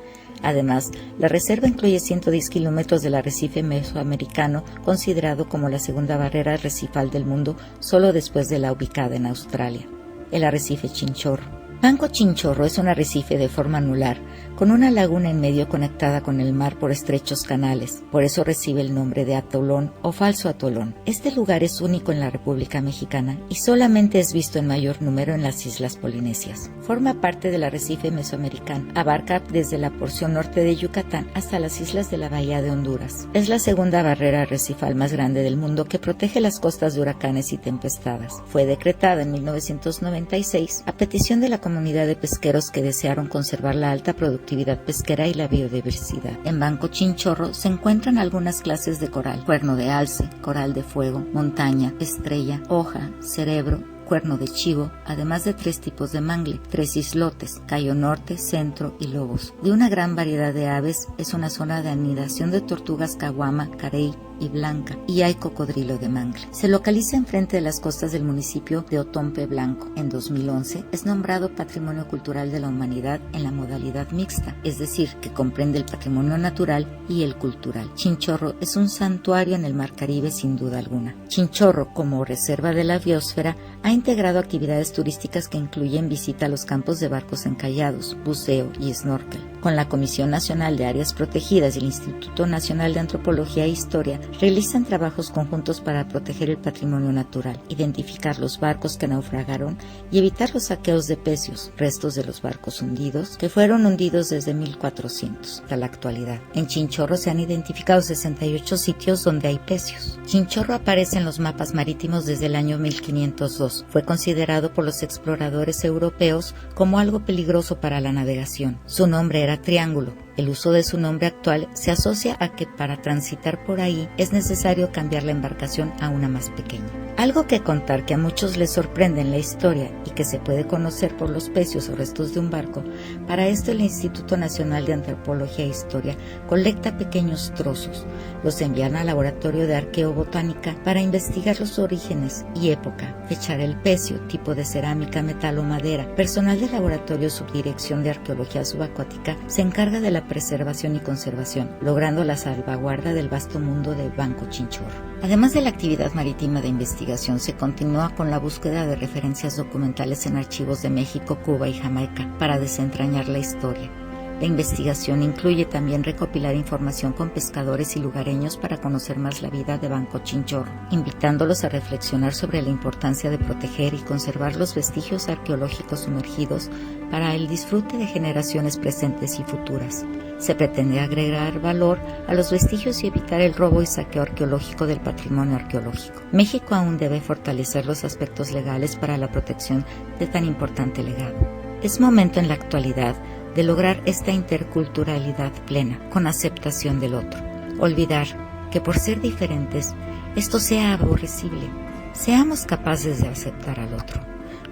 Además, la reserva incluye 110 kilómetros del arrecife mesoamericano, considerado como la segunda barrera arrecifal del mundo, solo después de la ubicada en Australia, el arrecife Chinchorro. Banco Chinchorro es un arrecife de forma anular, con una laguna en medio conectada con el mar por estrechos canales. Por eso recibe el nombre de atolón o falso atolón. Este lugar es único en la República Mexicana y solamente es visto en mayor número en las islas polinesias. Forma parte del arrecife mesoamericano. Abarca desde la porción norte de Yucatán hasta las islas de la Bahía de Honduras. Es la segunda barrera arrecifal más grande del mundo que protege las costas de huracanes y tempestades. Fue decretada en 1996 a petición de la comunidad de pesqueros que desearon conservar la alta productividad pesquera y la biodiversidad. En Banco Chinchorro se encuentran algunas clases de coral: cuerno de alce, coral de fuego, montaña, estrella, hoja, cerebro, Cuerno de Chivo, además de 3 tipos de mangle, 3 islotes, Cayo Norte, Centro y Lobos. De una gran variedad de aves, es una zona de anidación de tortugas caguama, carey y blanca, y hay cocodrilo de mangle. Se localiza enfrente de las costas del municipio de Otompe Blanco. En 2011 es nombrado Patrimonio Cultural de la Humanidad en la modalidad mixta, es decir, que comprende el patrimonio natural y el cultural. Chinchorro es un santuario en el Mar Caribe sin duda alguna. Chinchorro, como reserva de la biosfera, ha integrado actividades turísticas que incluyen visita a los campos de barcos encallados, buceo y snorkel. Con la Comisión Nacional de Áreas Protegidas y el Instituto Nacional de Antropología e Historia, realizan trabajos conjuntos para proteger el patrimonio natural, identificar los barcos que naufragaron y evitar los saqueos de pecios, restos de los barcos hundidos, que fueron hundidos desde 1400 hasta la actualidad. En Chinchorro se han identificado 68 sitios donde hay pecios. Chinchorro aparece en los mapas marítimos desde el año 1502. Fue considerado por los exploradores europeos como algo peligroso para la navegación. Su nombre era Triángulo. El uso de su nombre actual se asocia a que para transitar por ahí es necesario cambiar la embarcación a una más pequeña. Algo que contar que a muchos les sorprende en la historia y que se puede conocer por los pecios o restos de un barco, para esto el Instituto Nacional de Antropología e Historia colecta pequeños trozos, los envían al Laboratorio de Arqueobotánica para investigar los orígenes y época, fechar el pecio, tipo de cerámica, metal o madera. Personal del Laboratorio Subdirección de Arqueología Subacuática se encarga de la preservación y conservación, logrando la salvaguarda del vasto mundo del Banco Chinchorro. Además de la actividad marítima de investigación, se continúa con la búsqueda de referencias documentales en archivos de México, Cuba y Jamaica para desentrañar la historia. La investigación incluye también recopilar información con pescadores y lugareños para conocer más la vida de Banco Chinchorro, invitándolos a reflexionar sobre la importancia de proteger y conservar los vestigios arqueológicos sumergidos para el disfrute de generaciones presentes y futuras. Se pretende agregar valor a los vestigios y evitar el robo y saqueo arqueológico del patrimonio arqueológico. México aún debe fortalecer los aspectos legales para la protección de tan importante legado. Es momento en la actualidad de lograr esta interculturalidad plena, con aceptación del otro. Olvidar que por ser diferentes, esto sea aborrecible. Seamos capaces de aceptar al otro.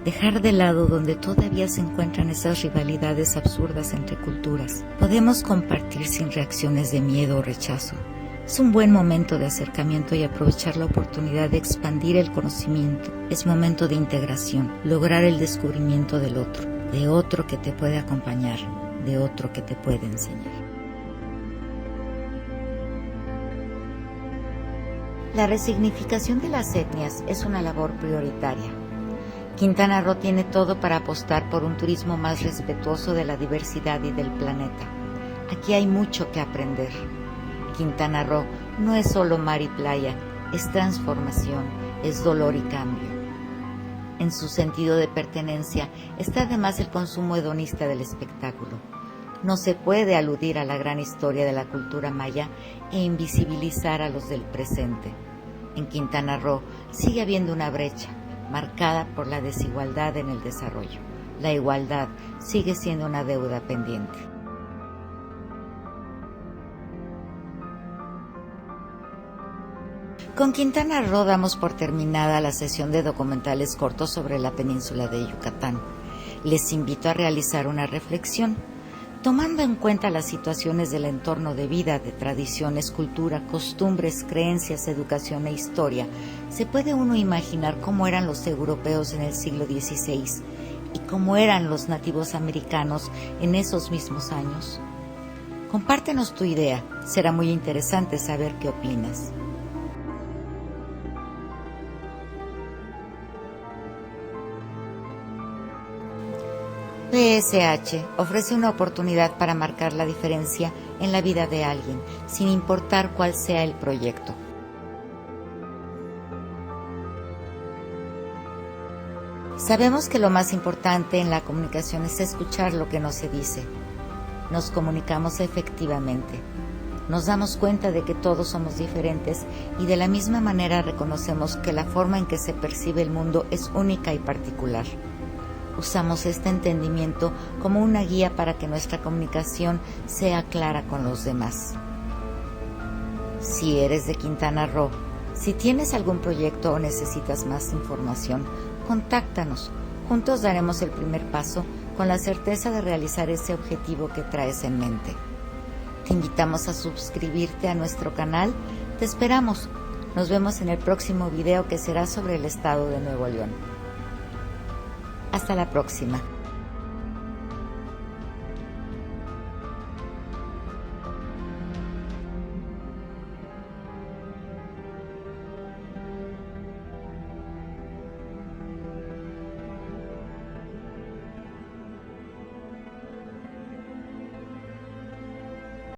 Dejar de lado donde todavía se encuentran esas rivalidades absurdas entre culturas. Podemos compartir sin reacciones de miedo o rechazo. Es un buen momento de acercamiento y aprovechar la oportunidad de expandir el conocimiento. Es momento de integración, lograr el descubrimiento del otro, de otro que te puede acompañar, de otro que te puede enseñar. La resignificación de las etnias es una labor prioritaria. Quintana Roo tiene todo para apostar por un turismo más respetuoso de la diversidad y del planeta. Aquí hay mucho que aprender. Quintana Roo no es solo mar y playa, es transformación, es dolor y cambio. En su sentido de pertenencia está además el consumo hedonista del espectáculo. No se puede aludir a la gran historia de la cultura maya e invisibilizar a los del presente. En Quintana Roo sigue habiendo una brecha marcada por la desigualdad en el desarrollo. La igualdad sigue siendo una deuda pendiente. Con Quintana Roo damos por terminada la sesión de documentales cortos sobre la península de Yucatán. Les invito a realizar una reflexión, tomando en cuenta las situaciones del entorno de vida, de tradiciones, cultura, costumbres, creencias, educación e historia. ¿Se puede uno imaginar cómo eran los europeos en el siglo XVI y cómo eran los nativos americanos en esos mismos años? Compártenos tu idea, será muy interesante saber qué opinas. PSH ofrece una oportunidad para marcar la diferencia en la vida de alguien, sin importar cuál sea el proyecto. Sabemos que lo más importante en la comunicación es escuchar lo que no se dice. Nos comunicamos efectivamente. Nos damos cuenta de que todos somos diferentes y de la misma manera reconocemos que la forma en que se percibe el mundo es única y particular. Usamos este entendimiento como una guía para que nuestra comunicación sea clara con los demás. Si eres de Quintana Roo, si tienes algún proyecto o necesitas más información, Contáctanos. Juntos daremos el primer paso con la certeza de realizar ese objetivo que traes en mente. Te invitamos a suscribirte a nuestro canal. Te esperamos. Nos vemos en el próximo video que será sobre el estado de Nuevo León. Hasta la próxima.